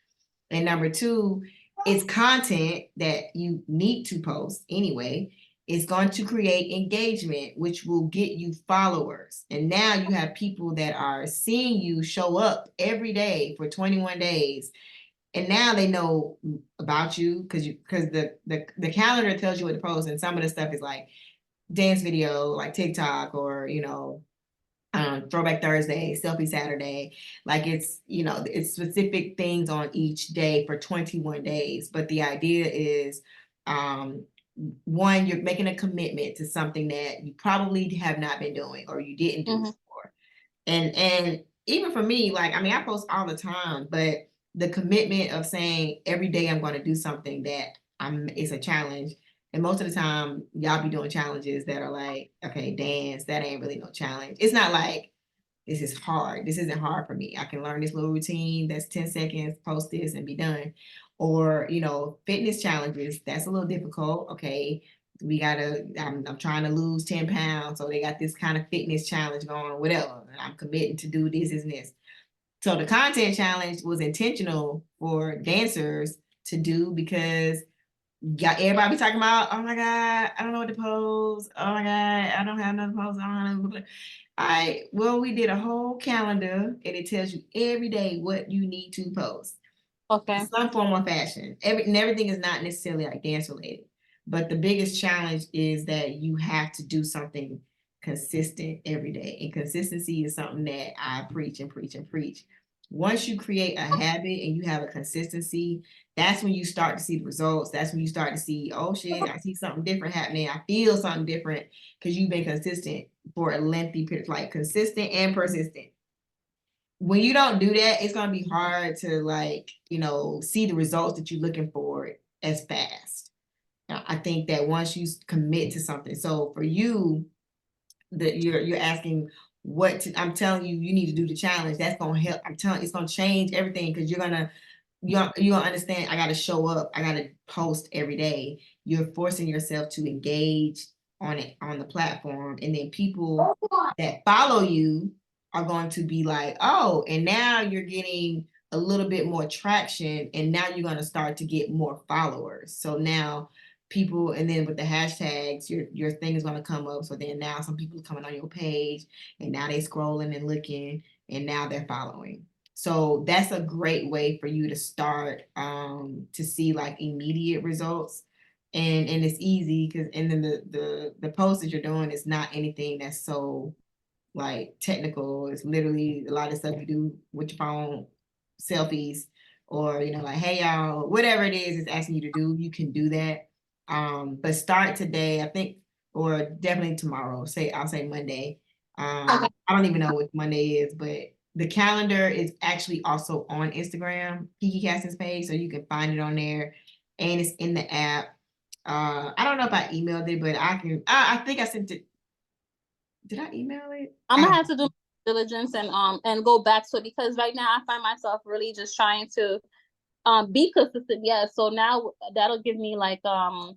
S1: And number two, it's content that you need to post anyway. It's going to create engagement, which will get you followers. And now you have people that are seeing you show up every day for 21 days. And now they know about you because the calendar tells you what to post. And some of the stuff is like dance video, like TikTok, or Throwback Thursday, Selfie Saturday. Like it's specific things on each day for 21 days. But the idea is, one, you're making a commitment to something that you probably have not been doing or you didn't do before. And even for me, like, I mean, I post all the time, but the commitment of saying every day I'm going to do something that it's a challenge. And most of the time, y'all be doing challenges that are like, okay, dance, that ain't really no challenge. It's not like this is hard. This isn't hard for me. I can learn this little routine that's 10 seconds, post this and be done. Or, fitness challenges, that's a little difficult. Okay, I'm trying to lose 10 pounds. So they got this kind of fitness challenge going or whatever. And I'm committing to do this and this. So the content challenge was intentional for dancers to do because everybody be talking about, oh my God, I don't know what to pose. Oh my God, I don't have another pose. I don't have. All right, well, we did a whole calendar and it tells you every day what you need to post.
S3: Okay.
S1: Some form of fashion. Everything is not necessarily like dance related, but the biggest challenge is that you have to do something consistent every day. And consistency is something that I preach and preach and preach. Once you create a habit and you have a consistency, that's when you start to see the results. That's when you start to see, oh shit, I see something different happening. I feel something different because you've been consistent for a lengthy period, like consistent and persistent. When you don't do that, it's going to be hard to see the results that you're looking for as fast. Now, I think that once you commit to something, so for you, that you're asking I'm telling you, you need to do the challenge. That's going to help. I'm telling you, it's going to change everything because you're gonna understand. I got to show up. I got to post every day. You're forcing yourself to engage on it on the platform, and then people that follow you are going to be like, oh, and now you're getting a little bit more traction, and now you're going to start to get more followers. So now people, and then with the hashtags, your thing is going to come up. So then now some people are coming on your page, and now they scrolling and looking, and now they're following. So that's a great way for you to start to see like immediate results. And it's easy because and then the post that you're doing is not anything that's so like technical. It's literally a lot of stuff you do with your phone, selfies, or like, hey y'all, whatever it is it's asking you to do, you can do that. But start today, I think, or definitely tomorrow. I'll say Monday.
S3: Okay.
S1: I don't even know what Monday is, but the calendar is actually also on Instagram, Kiki Caston's page, so you can find it on there, and it's in the app. I don't know if I emailed it, but I can. I think I sent it. Did I email it?
S3: I'm gonna have to do diligence and go back to it, because right now I find myself really just trying to be consistent. Yeah. So now that'll give me like kind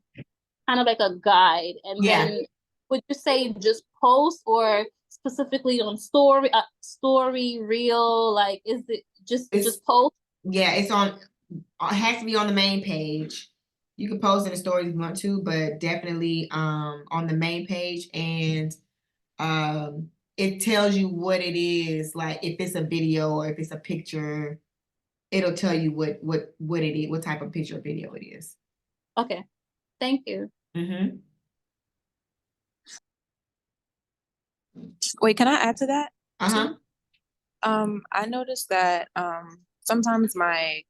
S3: of like a guide. And
S1: Yeah.
S3: then would you say just post, or specifically on story, reel? Like, is it just post?
S1: Yeah, it's on. It has to be on the main page. You can post in the stories if you want to, but definitely on the main page, and it tells you what it is. Like if it's a video or if it's a picture, it'll tell you what it is, what type of picture or video it is.
S3: Okay. Thank you.
S1: Mm-hmm.
S4: Wait, can I add to that?
S1: Uh-huh.
S4: I noticed that sometimes I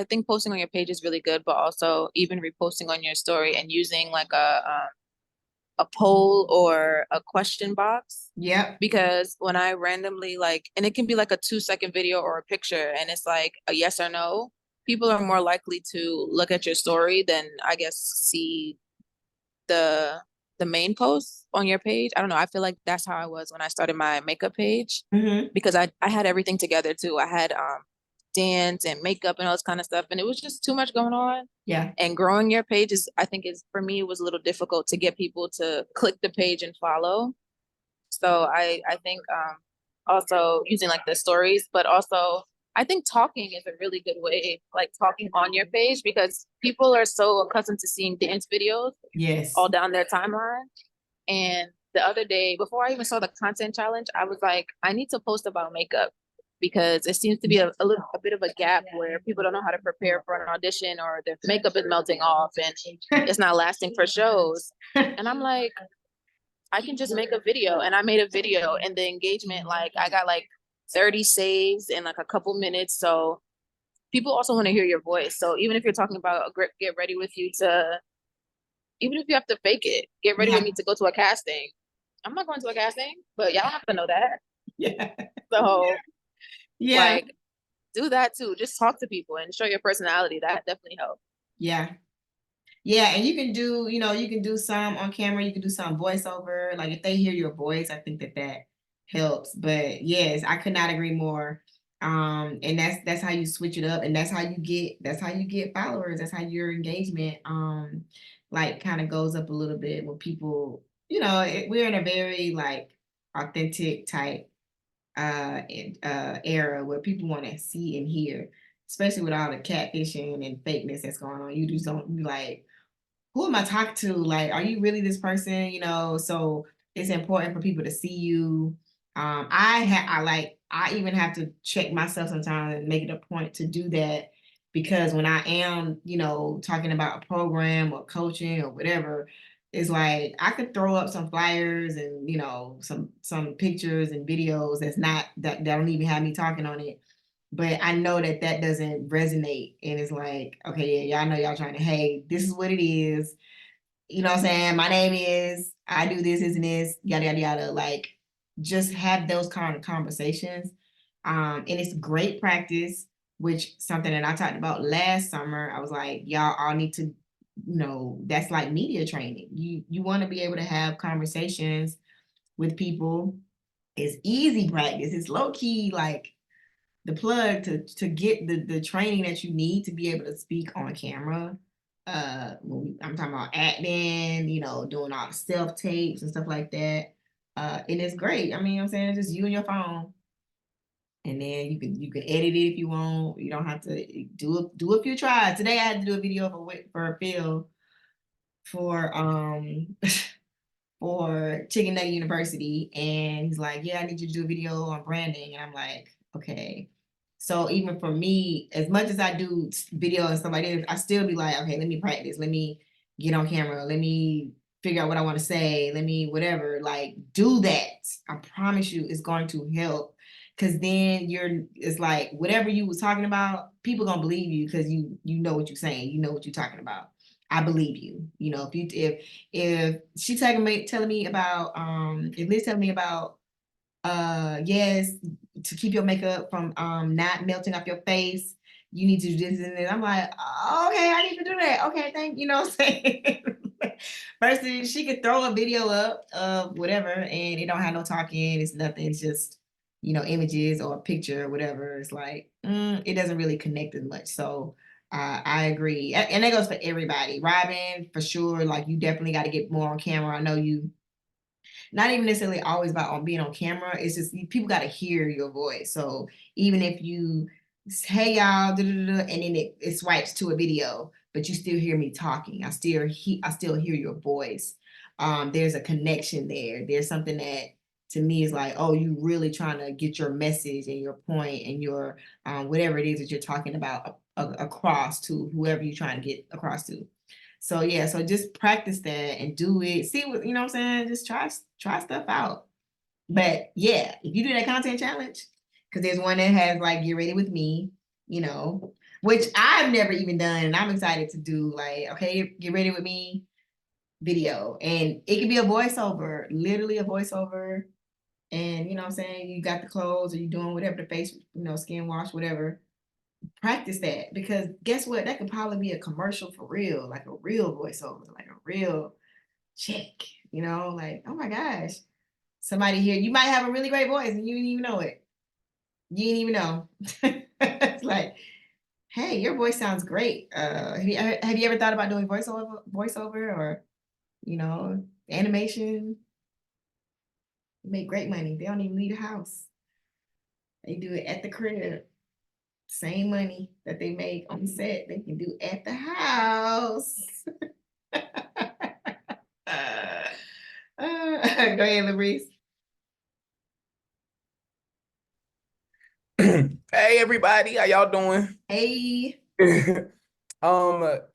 S4: think posting on your page is really good, but also even reposting on your story and using like a poll or a question box.
S1: Yep.
S4: Because when I randomly and it can be like a 2-second video or a picture, and it's like a yes or no, people are more likely to look at your story than I guess see the main post on your page. I don't know. I feel like that's how I was when I started my makeup page,
S1: Mm-hmm.
S4: because I had everything together too. I had dance and makeup and all this kind of stuff, and it was just too much going on.
S1: Yeah.
S4: And growing your page I think for me, it was a little difficult to get people to click the page and follow. So I think also using like the stories, but also I think talking is a really good way, like talking on your page, because people are so accustomed to seeing dance videos
S1: Yes.
S4: all down their timeline. And the other day, before I even saw the content challenge, I was like, I need to post about makeup, because it seems to be a bit of a gap where people don't know how to prepare for an audition, or their makeup is melting off and it's not lasting for shows. And I'm like, I can just make a video. And I made a video, and the engagement, like I got like 30 saves in like a couple minutes. So people also want to hear your voice. So even if you're talking about get ready with you to, even if you have to fake it, get ready with me to go to a casting. I'm not going to a casting, but y'all have to know that.
S1: Yeah.
S4: So
S1: Yeah.
S4: like do that too. Just talk to people and show your personality. That definitely helps.
S1: Yeah. Yeah, and you can do some on camera, you can do some voiceover. Like if they hear your voice, I think that helps. But yes, I could not agree more. And that's how you switch it up, and that's how you get followers. That's how your engagement like kind of goes up a little bit when people, we're in a very like authentic type era where people want to see and hear, especially with all the catfishing and fakeness that's going on. You just don't be like, who am I talking to? Like, are you really this person? So it's important for people to see you. I even have to check myself sometimes and make it a point to do that, because when I am, talking about a program or coaching or whatever, it's like I could throw up some flyers and some pictures and videos that don't even have me talking on it. But I know that doesn't resonate. And it's like, okay, yeah, y'all know y'all trying to, hey, this is what it is. You know what I'm saying? My name is, I do this, and this, yada, yada, yada. Like, just have those kind of conversations. And it's great practice, which something that I talked about last summer. I was like, y'all all need to, that's like media training. You want to be able to have conversations with people. It's easy practice. It's low key, like, the plug to get the training that you need to be able to speak on camera. I'm talking about acting, doing all the self tapes and stuff like that. And it's great. I mean, I'm saying it's just you and your phone, and then you can edit it if you want. You don't have to do a few tries. Today I had to do a video for Phil for for Chicken Nugget University, and he's like, yeah, I need you to do a video on branding. And I'm like, okay. So even for me, as much as I do video and stuff like this, I still be like, okay, let me practice. Let me get on camera. Let me figure out what I want to say. Let me whatever, like, do that. I promise you it's going to help. Cause then it's like whatever you was talking about, people gonna believe you because you know what you're saying. You know what you're talking about. I believe you. You know, if she telling me about if Liz telling me about yes, to keep your makeup from not melting off your face, you need to do this and this. I'm like, oh, okay, I need to do that. Okay, thank you know what I'm saying. Versus she could throw a video up of whatever and it don't have no talking, it's nothing, it's just images or a picture or whatever. It's like it doesn't really connect as much. So I agree. And that goes for everybody. Robin, for sure, like you definitely got to get more on camera. I know you not even necessarily always about on being on camera. It's just people got to hear your voice. So even if you hey y'all, and then it swipes to a video, but you still hear me talking. I still hear your voice. There's a connection there. There's something that to me is like, oh, you really trying to get your message and your point and your whatever it is that you're talking about across to whoever you're trying to get across to. So yeah, so just practice that and do it. See what you know what I'm saying? Just try stuff out. But yeah, if you do that content challenge, because there's one that has like get ready with me, which I've never even done, and I'm excited to do like, okay, get ready with me video. And it could be a voiceover, literally a voiceover. And you know what I'm saying? You got the clothes or you doing whatever the face, skin wash, whatever. Practice that because guess what? That could probably be a commercial for real, like a real voiceover, like a real check, like, oh my gosh, somebody here, you might have a really great voice and you didn't even know it. You didn't even know. It's like, hey, your voice sounds great. Have you ever thought about doing voiceover or, animation? You make great money. They don't even leave the house. They do it at the crib. Same money that they make on set, they can do at the house. Go ahead, Labrice.
S5: Hey everybody, how y'all doing?
S1: Hey.
S5: Okay,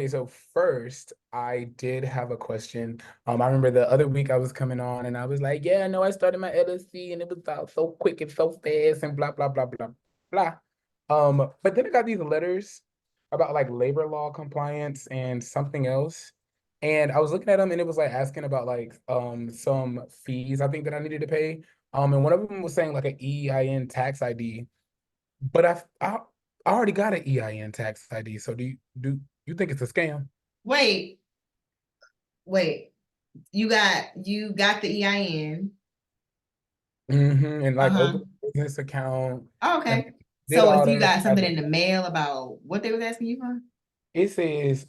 S5: so first I did have a question. I remember the other week I was coming on and I was like, yeah, I know I started my LLC and it was out so quick and so fast and blah blah blah blah blah. But then I got these letters about like labor law compliance and something else. And I was looking at them and it was like asking about like some fees I think that I needed to pay. And one of them was saying like an EIN tax ID. But I already got an EIN tax ID. So do you think it's a scam?
S1: Wait. You got the EIN.
S5: And like
S1: Uh-huh.
S5: open a business account.
S1: Oh,
S5: And
S1: okay.
S5: did
S1: So
S5: all
S1: if you
S5: that.
S1: got something in the mail about what they was asking you for?
S5: It says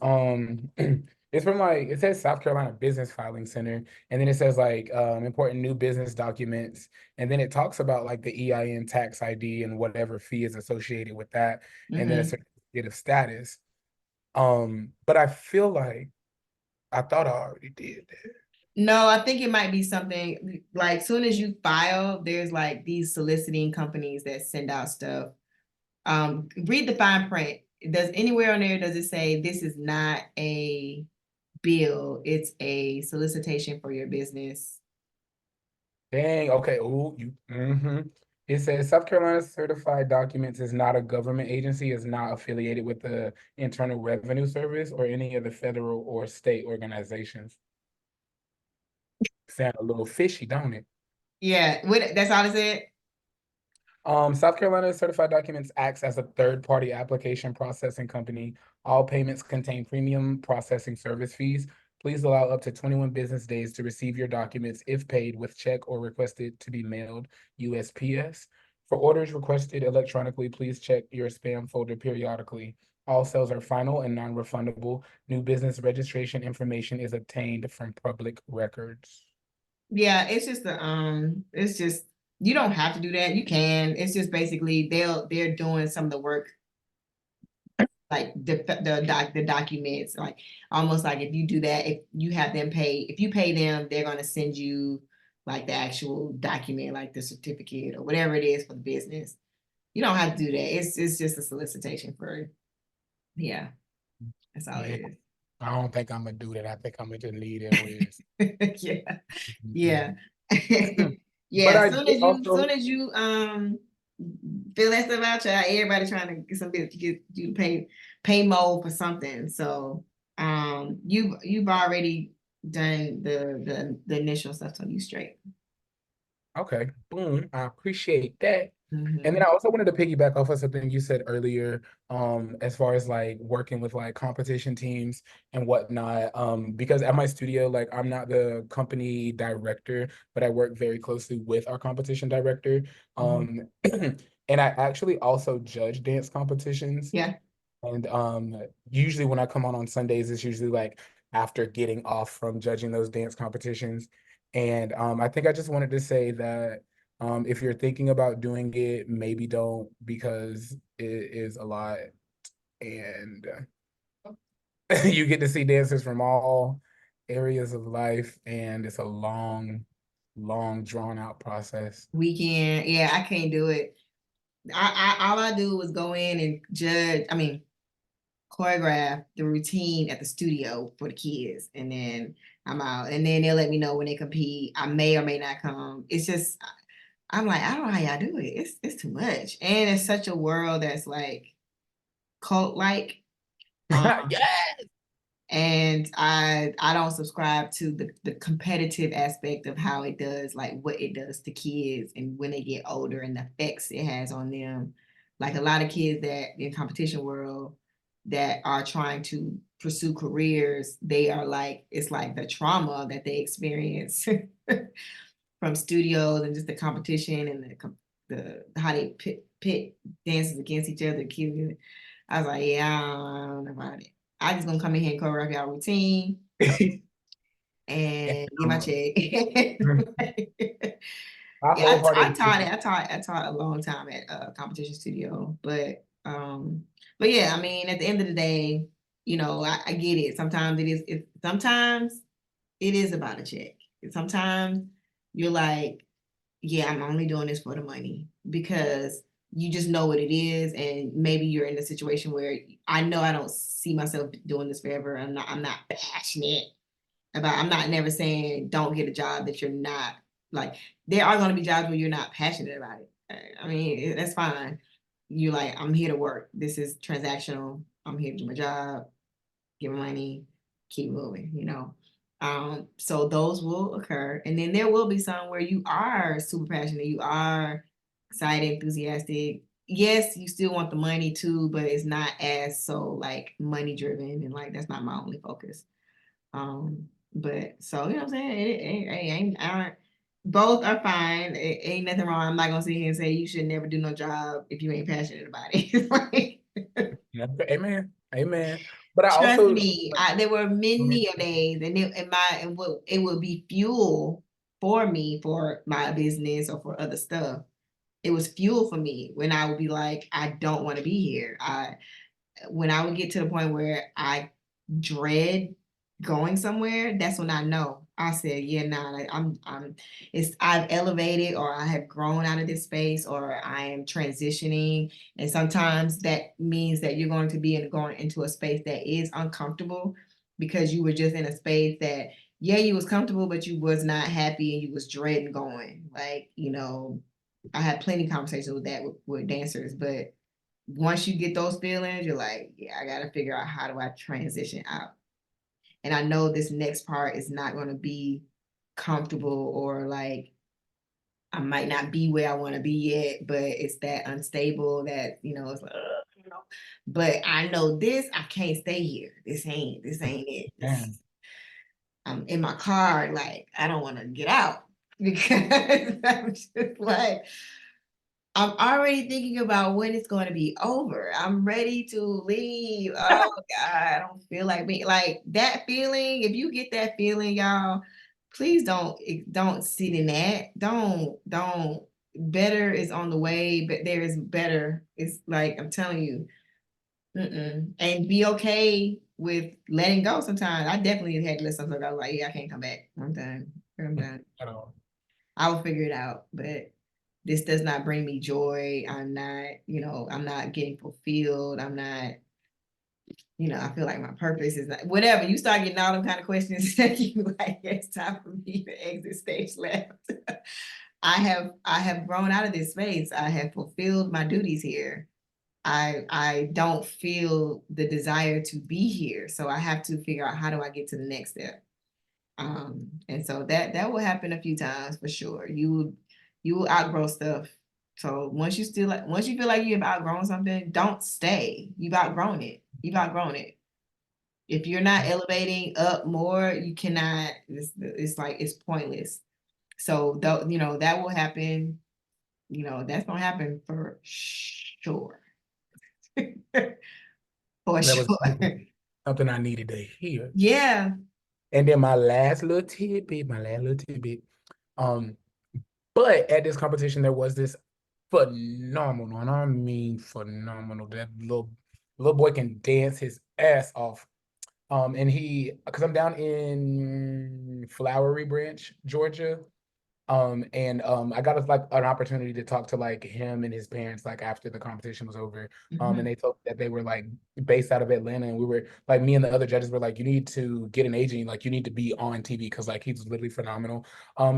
S5: it's from like it says South Carolina Business Filing Center, and then it says like important new business documents, and then it talks about like the EIN tax ID and whatever fee is associated with that, and then a certificate of status. But I feel like I thought I already did that.
S1: No, I think it might be something like soon as you file, there's like these soliciting companies that send out stuff. Read the fine print. Does anywhere on there does it say this is not a bill, it's a solicitation for your business?
S5: Dang, okay. Oh, It says South Carolina Certified Documents is not a government agency, is not affiliated with the Internal Revenue Service or any of the federal or state organizations. Sound a little fishy, don't it?
S1: Yeah, that's all it said.
S5: South Carolina Certified Documents acts as a third-party application processing company. All payments contain premium processing service fees. Please allow up to 21 business days to receive your documents if paid with check or requested to be mailed USPS. For orders requested electronically, please check your spam folder periodically. All sales are final and non-refundable. New business registration information is obtained from public records.
S1: Yeah, it's just it's just you don't have to do that. You can. It's just basically they're doing some of the work, like the documents, like almost like if you do that, if you have them pay, if you pay them, they're gonna send you like the actual document, like the certificate or whatever it is for the business. You don't have to do that. It's just a solicitation for, yeah, that's all
S5: Yeah,
S1: it is.
S5: I don't think I'm gonna do that. I think I'm gonna just leave it where it's.
S1: Yeah, yeah.
S5: But
S1: Yeah,
S5: I did
S1: soon
S5: also.
S1: as you feel that stuff out, child, everybody trying to get some bit to get you to pay more for something. So you've already done the initial stuff, so you straight.
S5: Okay, boom. I appreciate that. And then
S1: Mhm.
S5: I also wanted to piggyback off of something you said earlier, as far as like working with like competition teams and whatnot. Because at my studio, like I'm not the company director, but I work very closely with our competition director.
S1: Mhm.
S5: And I actually also judge dance competitions.
S1: Yeah.
S5: And usually when I come on Sundays, it's usually like after getting off from judging those dance competitions. And I think I just wanted to say that if you're thinking about doing it, maybe don't, because it is a lot, and you get to see dancers from all areas of life, and it's a long, long, drawn out process.
S1: Weekend. Yeah, I can't do it. All I do is go in and judge. I mean, choreograph the routine at the studio for the kids, and then I'm out. And then they'll let me know when they compete. I may or may not come. It's just I'm like, I don't know how y'all do it. It's too much. And it's such a world that's like cult like.
S5: Yeah.
S1: And I don't subscribe to the competitive aspect of how it does, like what it does to kids and when they get older and the effects it has on them. Like a lot of kids that in competition world that are trying to pursue careers, they are like, it's like the trauma that they experience from studios and just the competition and the how they pit dances against each other, kids. I was like, yeah, I don't know about it. I just gonna come in here and choreograph y'all routine
S5: And,
S1: and get my check.
S5: I
S1: Yeah, I
S5: wholeheartedly
S1: taught it. I taught a long time at a competition studio, but yeah, I mean, at the end of the day, you know, I get it. Sometimes it is. Sometimes it is about a check. Sometimes you're like, yeah, I'm only doing this for the money because you just know what it is, and maybe you're in a situation where I know I don't see myself doing this forever. I'm not passionate about. I'm not never saying don't get a job that you're not like. There are going to be jobs where you're not passionate about it. I mean, that's fine. You like, I'm here to work. This is transactional. I'm here to do my job, get money, keep moving, you know. So those will occur. And then there will be some where you are super passionate, you are excited, enthusiastic. Yes, you still want the money too, but it's not as so like money driven and like that's not my only focus. But so you know what I'm saying? Both are fine. It ain't nothing wrong. I'm not gonna sit here and say you should never do no job if you ain't passionate about it. Like,
S5: yeah, amen, amen. But I
S1: trust
S5: also,
S1: me, there were many a days, and it would be fuel for me for my business or for other stuff. It was fuel for me when I would be like, I don't want to be here. When I would get to the point where I dread going somewhere, that's when I know. I said, yeah, nah, like I've elevated or I have grown out of this space or I am transitioning. And sometimes that means that you're going to be going into a space that is uncomfortable because you were just in a space that, yeah, you was comfortable, but you was not happy and you was dreading going. Like, you know, I had plenty of conversations with that with dancers, but once you get those feelings, you're like, yeah, I got to figure out how do I transition out. And I know this next part is not going to be comfortable or like I might not be where I want to be yet, but it's that unstable that, you know, it's like, you know. But I know this, I can't stay here. This ain't it.
S5: man,
S1: I'm in my car, like, I don't want to get out because I'm just like, I'm already thinking about when it's going to be over. I'm ready to leave. Oh God, I don't feel like me. Like that feeling. If you get that feeling, y'all, please don't sit in that. Don't. Better is on the way, but there is better. It's like I'm telling you, and be okay with letting go. Sometimes I definitely had to let something go. I was like, yeah, I can't come back. I'm done. I'm done.
S5: at all.
S1: I will figure it out, but this does not bring me joy. I'm not, I'm not getting fulfilled. I'm not, I feel like my purpose is not whatever. You start getting all them kind of questions, you like, it's time for me to exit stage left. I have grown out of this space. I have fulfilled my duties here. I don't feel the desire to be here. So I have to figure out how do I get to the next step. And so that will happen a few times for sure. You will outgrow stuff. So once you feel like you've outgrown something, don't stay. You've outgrown it. You've outgrown it. If you're not elevating up more, you cannot. It's like it's pointless. So that will happen. That's gonna happen for sure. For
S5: That was
S1: sure.
S5: something I needed to hear.
S1: Yeah.
S5: And then my last little tidbit, but at this competition, there was this phenomenal, and I mean phenomenal, that little boy can dance his ass off. And because I'm down in Flowery Branch, Georgia. And I got like an opportunity to talk to like him and his parents like after the competition was over. And they told me that they were like based out of Atlanta, and we were like, me and the other judges were like, you need to get an agent, like you need to be on TV because like he's literally phenomenal.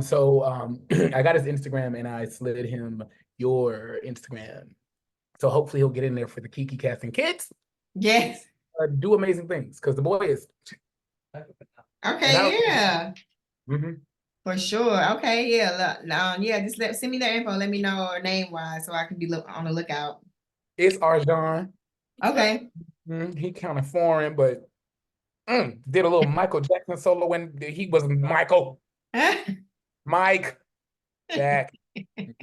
S5: So I got his Instagram and I slid him your Instagram. So hopefully he'll get in there for the Kiki Cast and Kids.
S1: Yes.
S5: Do amazing things because the boy is
S1: Okay, yeah.
S5: Mhm.
S1: For sure. Okay, yeah. Yeah, just send me their info. Let me know name wise so I can be on the lookout.
S5: It's Arjan.
S1: Okay.
S5: He kind of foreign, but did a little Michael Jackson solo when he was Michael. Mike Jack.
S1: I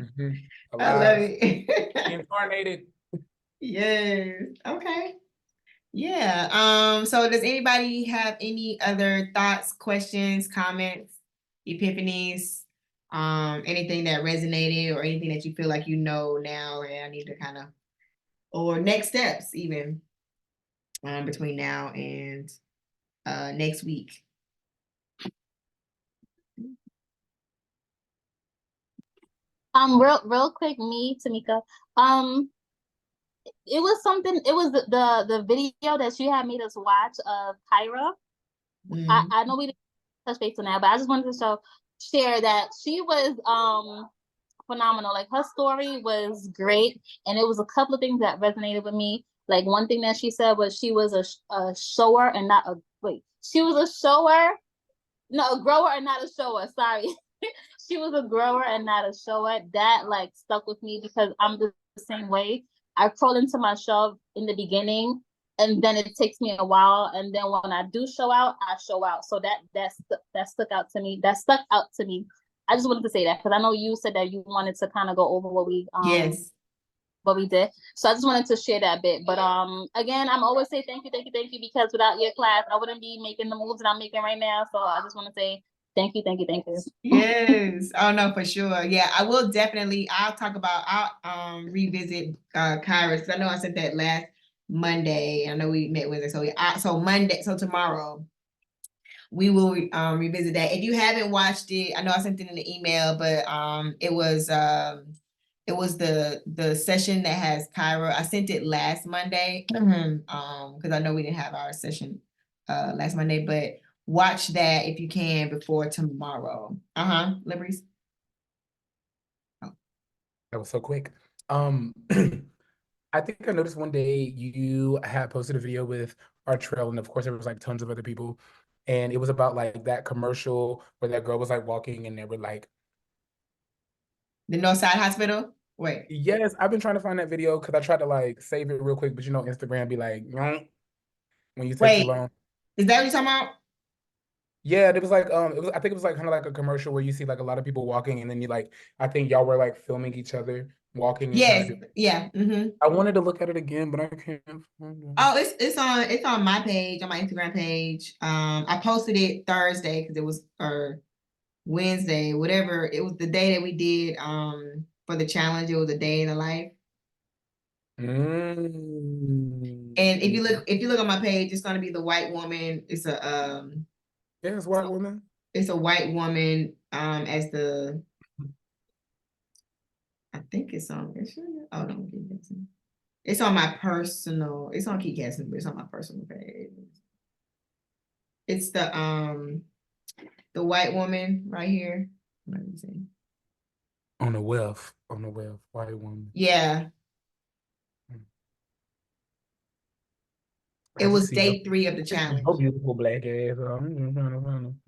S1: love
S5: Alive.
S1: it.
S5: Incarnated.
S1: Yes. Okay. Yeah. So does anybody have any other thoughts, questions, comments, epiphanies, anything that resonated or anything that you feel like now and I need to kind of, or next steps even between now and next week?
S3: Real quick, me, Tamika. It was something. It was the video that you had made us watch of Kyra. I know we didn't touch base on that, but I just wanted to share that she was phenomenal. Like her story was great, and it was a couple of things that resonated with me. Like one thing that she said was she was a shower and not a wait. She was a shower, no, a grower and not a shower. Sorry. She was a grower and not a shower. That like stuck with me because I'm the same way. I crawl into my shove in the beginning, and then it takes me a while, and then when I do show out, I show out. So that stuck out to me. That stuck out to me. I just wanted to say that because I know you said that you wanted to kind of go over what we
S1: Yes.
S3: what we did. So I just wanted to share that bit. But again, I'm always say thank you, because without your class, I wouldn't be making the moves that I'm making right now. So I just want to say thank you.
S1: Yes. Oh no, for sure. Yeah, I will definitely. I'll revisit Kairos. I know I said that last Monday. I know we met with her. So tomorrow we will revisit that. If you haven't watched it, I know I sent it in the email, but it was the session that has Kyra. I sent it last Monday because I know we didn't have our session last Monday, but watch that if you can before tomorrow. Libres.
S5: That was so quick. I think I noticed one day you had posted a video with our trail, and of course there was like tons of other people, and it was about like that commercial where that girl was like walking, and they were like,
S1: The Northside Hospital. Wait.
S5: yes, I've been trying to find that video because I tried to like save it real quick, but Instagram be like, when you take too
S1: Wait.
S5: long.
S1: Is that what you're talking about?
S5: Yeah, it was like I think it was like kind of like a commercial where you see like a lot of people walking, and then you like I think y'all were like filming each other walking and trying
S1: Yes.
S5: to do.
S1: Yeah.
S5: I wanted to look at it again, but I can't find it.
S1: Oh, it's on my page, on my Instagram page. I posted it Thursday because it was Wednesday, whatever. It was the day that we did for the challenge. It was a day in the life. And if you look on my page, it's gonna be the white woman. It's a
S5: Yes, white woman.
S1: it's a white woman as the I think it's on oh no, it's on my personal, it's on Keep Casting, but it's on my personal page. It's the white woman right here. Let me see.
S5: On the weft, white woman.
S1: Yeah. It
S5: I just
S1: was
S5: see your
S1: day 3 of the challenge.
S5: beautiful black ass. I'm just trying to find them.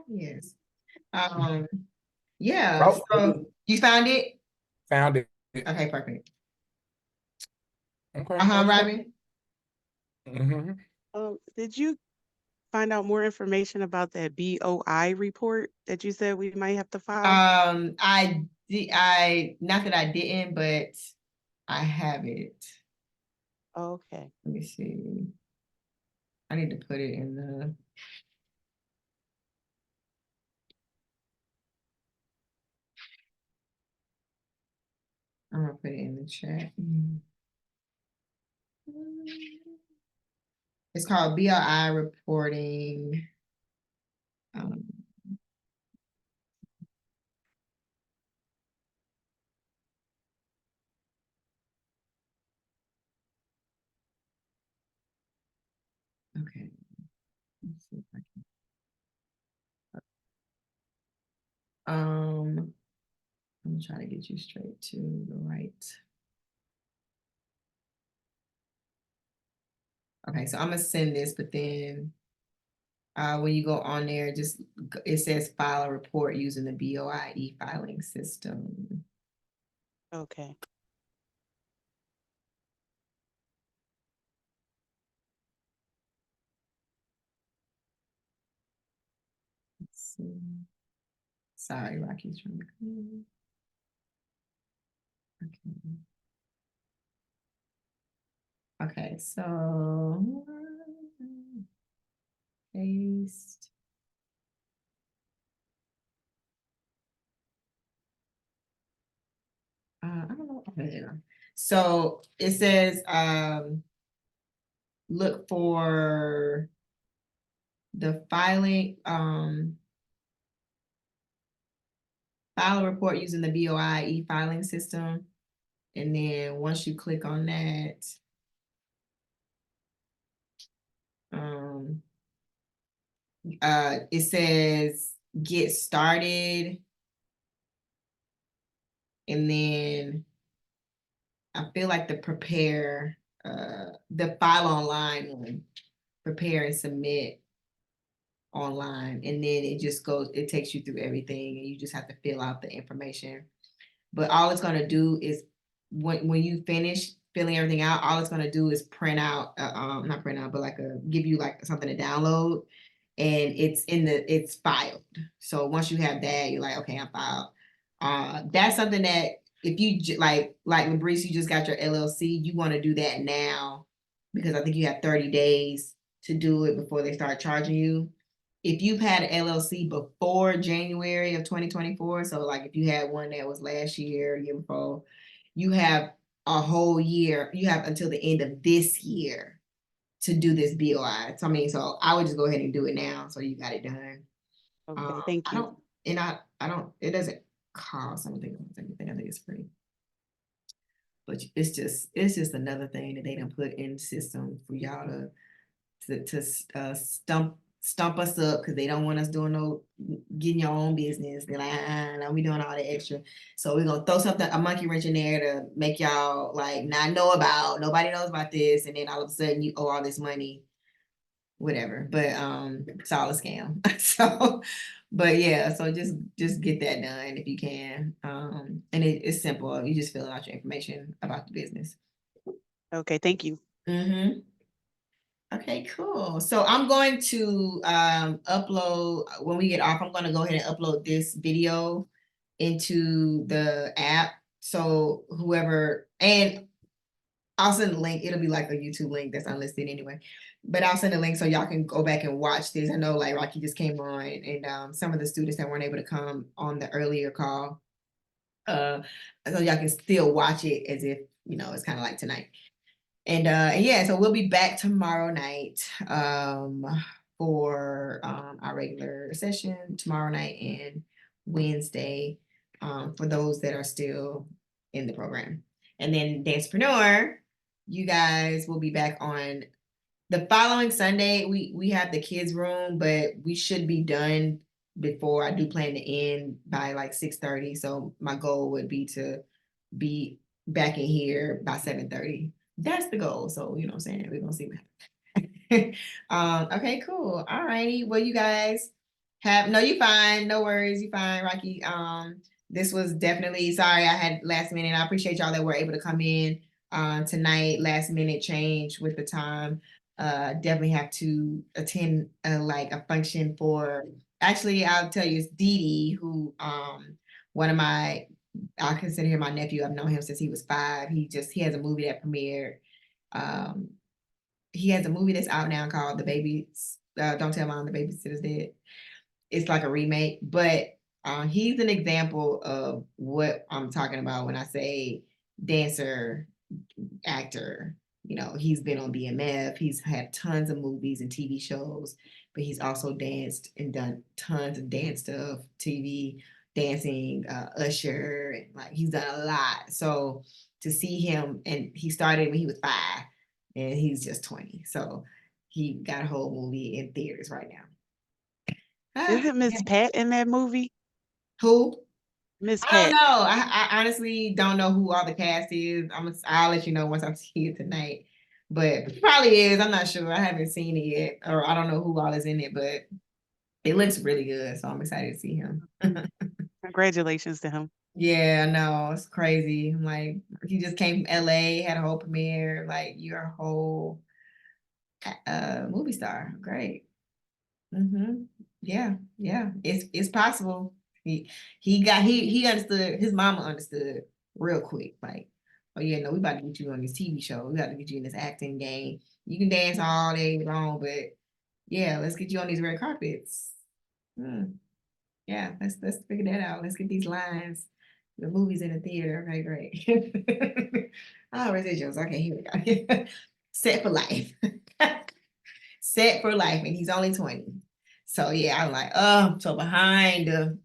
S1: Yes. Yeah.
S5: Oh,
S1: So you found it?
S5: found it.
S1: Okay, perfect.
S5: Okay, perfect.
S1: Robin.
S6: Did you find out more information about that BOI report that you said we might have to file?
S1: I not that I didn't, but I have it.
S6: Okay.
S1: Let me see. I need to put it in the. I'm gonna put it in the chat. It's called BLI reporting. Um, okay. Let's see if I can. I'm gonna try to get you straight to the right. Okay, so I'm gonna send this, but then when you go on there, just it says file a report using the BOI e-filing system.
S6: Okay.
S1: Let's see. Sorry, Rocky's trying to come. Okay. Okay, so paste. I don't know. Okay, so it says look for the filing file a report using the BOI e-filing system. And then once you click on that, it says get started. And then I feel like the prepare, the file online one, prepare and submit online. And then it just goes, it takes you through everything and you just have to fill out the information. But all it's gonna do is when you finish filling everything out, all it's gonna do is print out, not print out, but like give you like something to download, and it's filed. So once you have that, you're like, okay, I'm filed. That's something that if you like Labrice, you just got your LLC, you want to do that now because I think you have 30 days to do it before they start charging you. If you've had an LLC before January of 2024, so like if you had one that was last year, year before, you have a whole year, you have until the end of this year to do this BOI. So I mean, so I would just go ahead and do it now, so you got it done.
S6: Okay. Thank you.
S1: I don't, it doesn't cost, I don't think it's anything, I think it's free. But it's just another thing that they done put in the system for y'all to stump us up because they don't want us doing no getting your own business. They're like, no, we doing all the extra. So we're gonna throw something, a monkey wrench in there to make y'all like not know about, nobody knows about this, and then all of a sudden you owe all this money, whatever. But it's all a scam. So but yeah, so just get that done if you can. And it's simple. You just fill out your information about the business.
S6: Okay. Thank you.
S1: Mm-hmm. Okay, cool. So I'm going to upload when we get off. I'm going to go ahead and upload this video into the app. So whoever, and I'll send a link. It'll be like a YouTube link that's unlisted anyway. But I'll send a link so y'all can go back and watch this. I know like Rocky just came on, and some of the students that weren't able to come on the earlier call, so y'all can still watch it as if it's kind of like tonight. And yeah, so we'll be back tomorrow night for our regular session tomorrow night and Wednesday for those that are still in the program. And then Dancepreneur, you guys will be back on the following Sunday. We have the kids room, but we should be done before. I do plan to end by like 6:30. So my goal would be to be back in here by 7:30. That's the goal. So you know what I'm saying? We're gonna see what happens. Okay, cool. All righty. Well, you guys you're fine. No worries. You're fine, Rocky. This was definitely sorry I had last minute. I appreciate y'all that were able to come in tonight. Last minute change with the time. Definitely have to attend like a function for. Actually, I'll tell you, it's Dee Dee, who one of my I consider him my nephew. I've known him since he was 5. He has a movie that premiered. He has a movie that's out now called The Babies. Don't Tell Mom the Babysitter's Dead. It's like a remake, but he's an example of what I'm talking about when I say dancer, actor. You know, he's been on BMF. He's had tons of movies and TV shows, but he's also danced and done tons of dance stuff, TV, dancing, Usher, and like he's done a lot. So to see him, and he started when he was 5, and he's just 20. So he got a whole movie in theaters right now.
S6: Isn't Miss Pat in that movie?
S1: Who?
S6: Miss
S1: I don't
S6: Pat.
S1: know. I honestly don't know who all the cast is. I'll let you know once I see it tonight. But it probably is. I'm not sure. I haven't seen it yet, or I don't know who all is in it. But it looks really good, so I'm excited to see him.
S6: Congratulations to him.
S1: Yeah, I know, it's crazy. I'm like, he just came from LA, had a whole premiere. Like, you're a whole movie star. Great. Yeah, yeah. It's possible. He understood. His mama understood real quick. Like, oh yeah, no, we about to get you on this TV show. We got to get you in this acting game. You can dance all day long, but yeah, let's get you on these red carpets. Yeah, let's figure that out. Let's get these lines. The movies in the theater. Okay, great. Oh, residuals. Okay, here we go. Set for life. Set for life, and he's only 20. So yeah, I'm like, oh, I'm so behind. So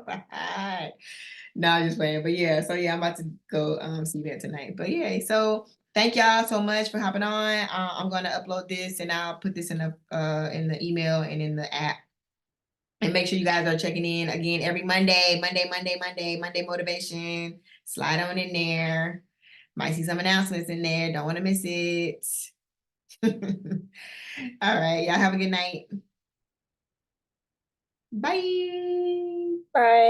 S1: behind. No, I'm just playing. But yeah, so yeah, I'm about to go see that tonight. But yeah, so thank y'all so much for hopping on. I'm gonna upload this and I'll put this in the email and in the app. And make sure you guys are checking in again every Monday motivation. Slide on in there. Might see some announcements in there. Don't want to miss it. All right. Y'all have a good night. Bye.
S4: Bye.